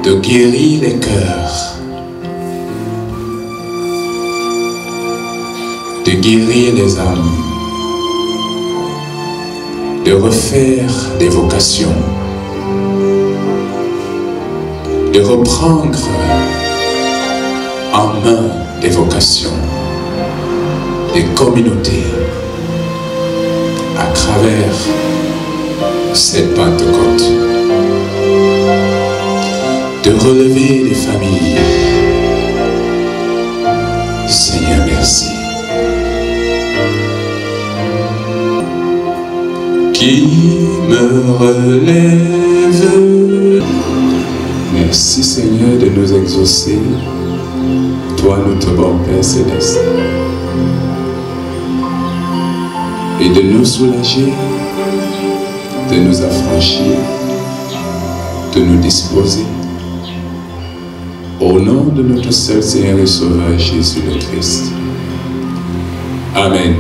de guérir les cœurs, de guérir les âmes, de refaire des vocations, de reprendre en main des vocations, des communautés à travers cette Pentecôte, de relever les familles. Seigneur, merci. Qui me relève. Merci Seigneur de nous exaucer, toi notre bon Père Céleste, et de nous soulager, de nous affranchir, de nous disposer, au nom de notre seul Seigneur et Sauveur Jésus le Christ. Amen.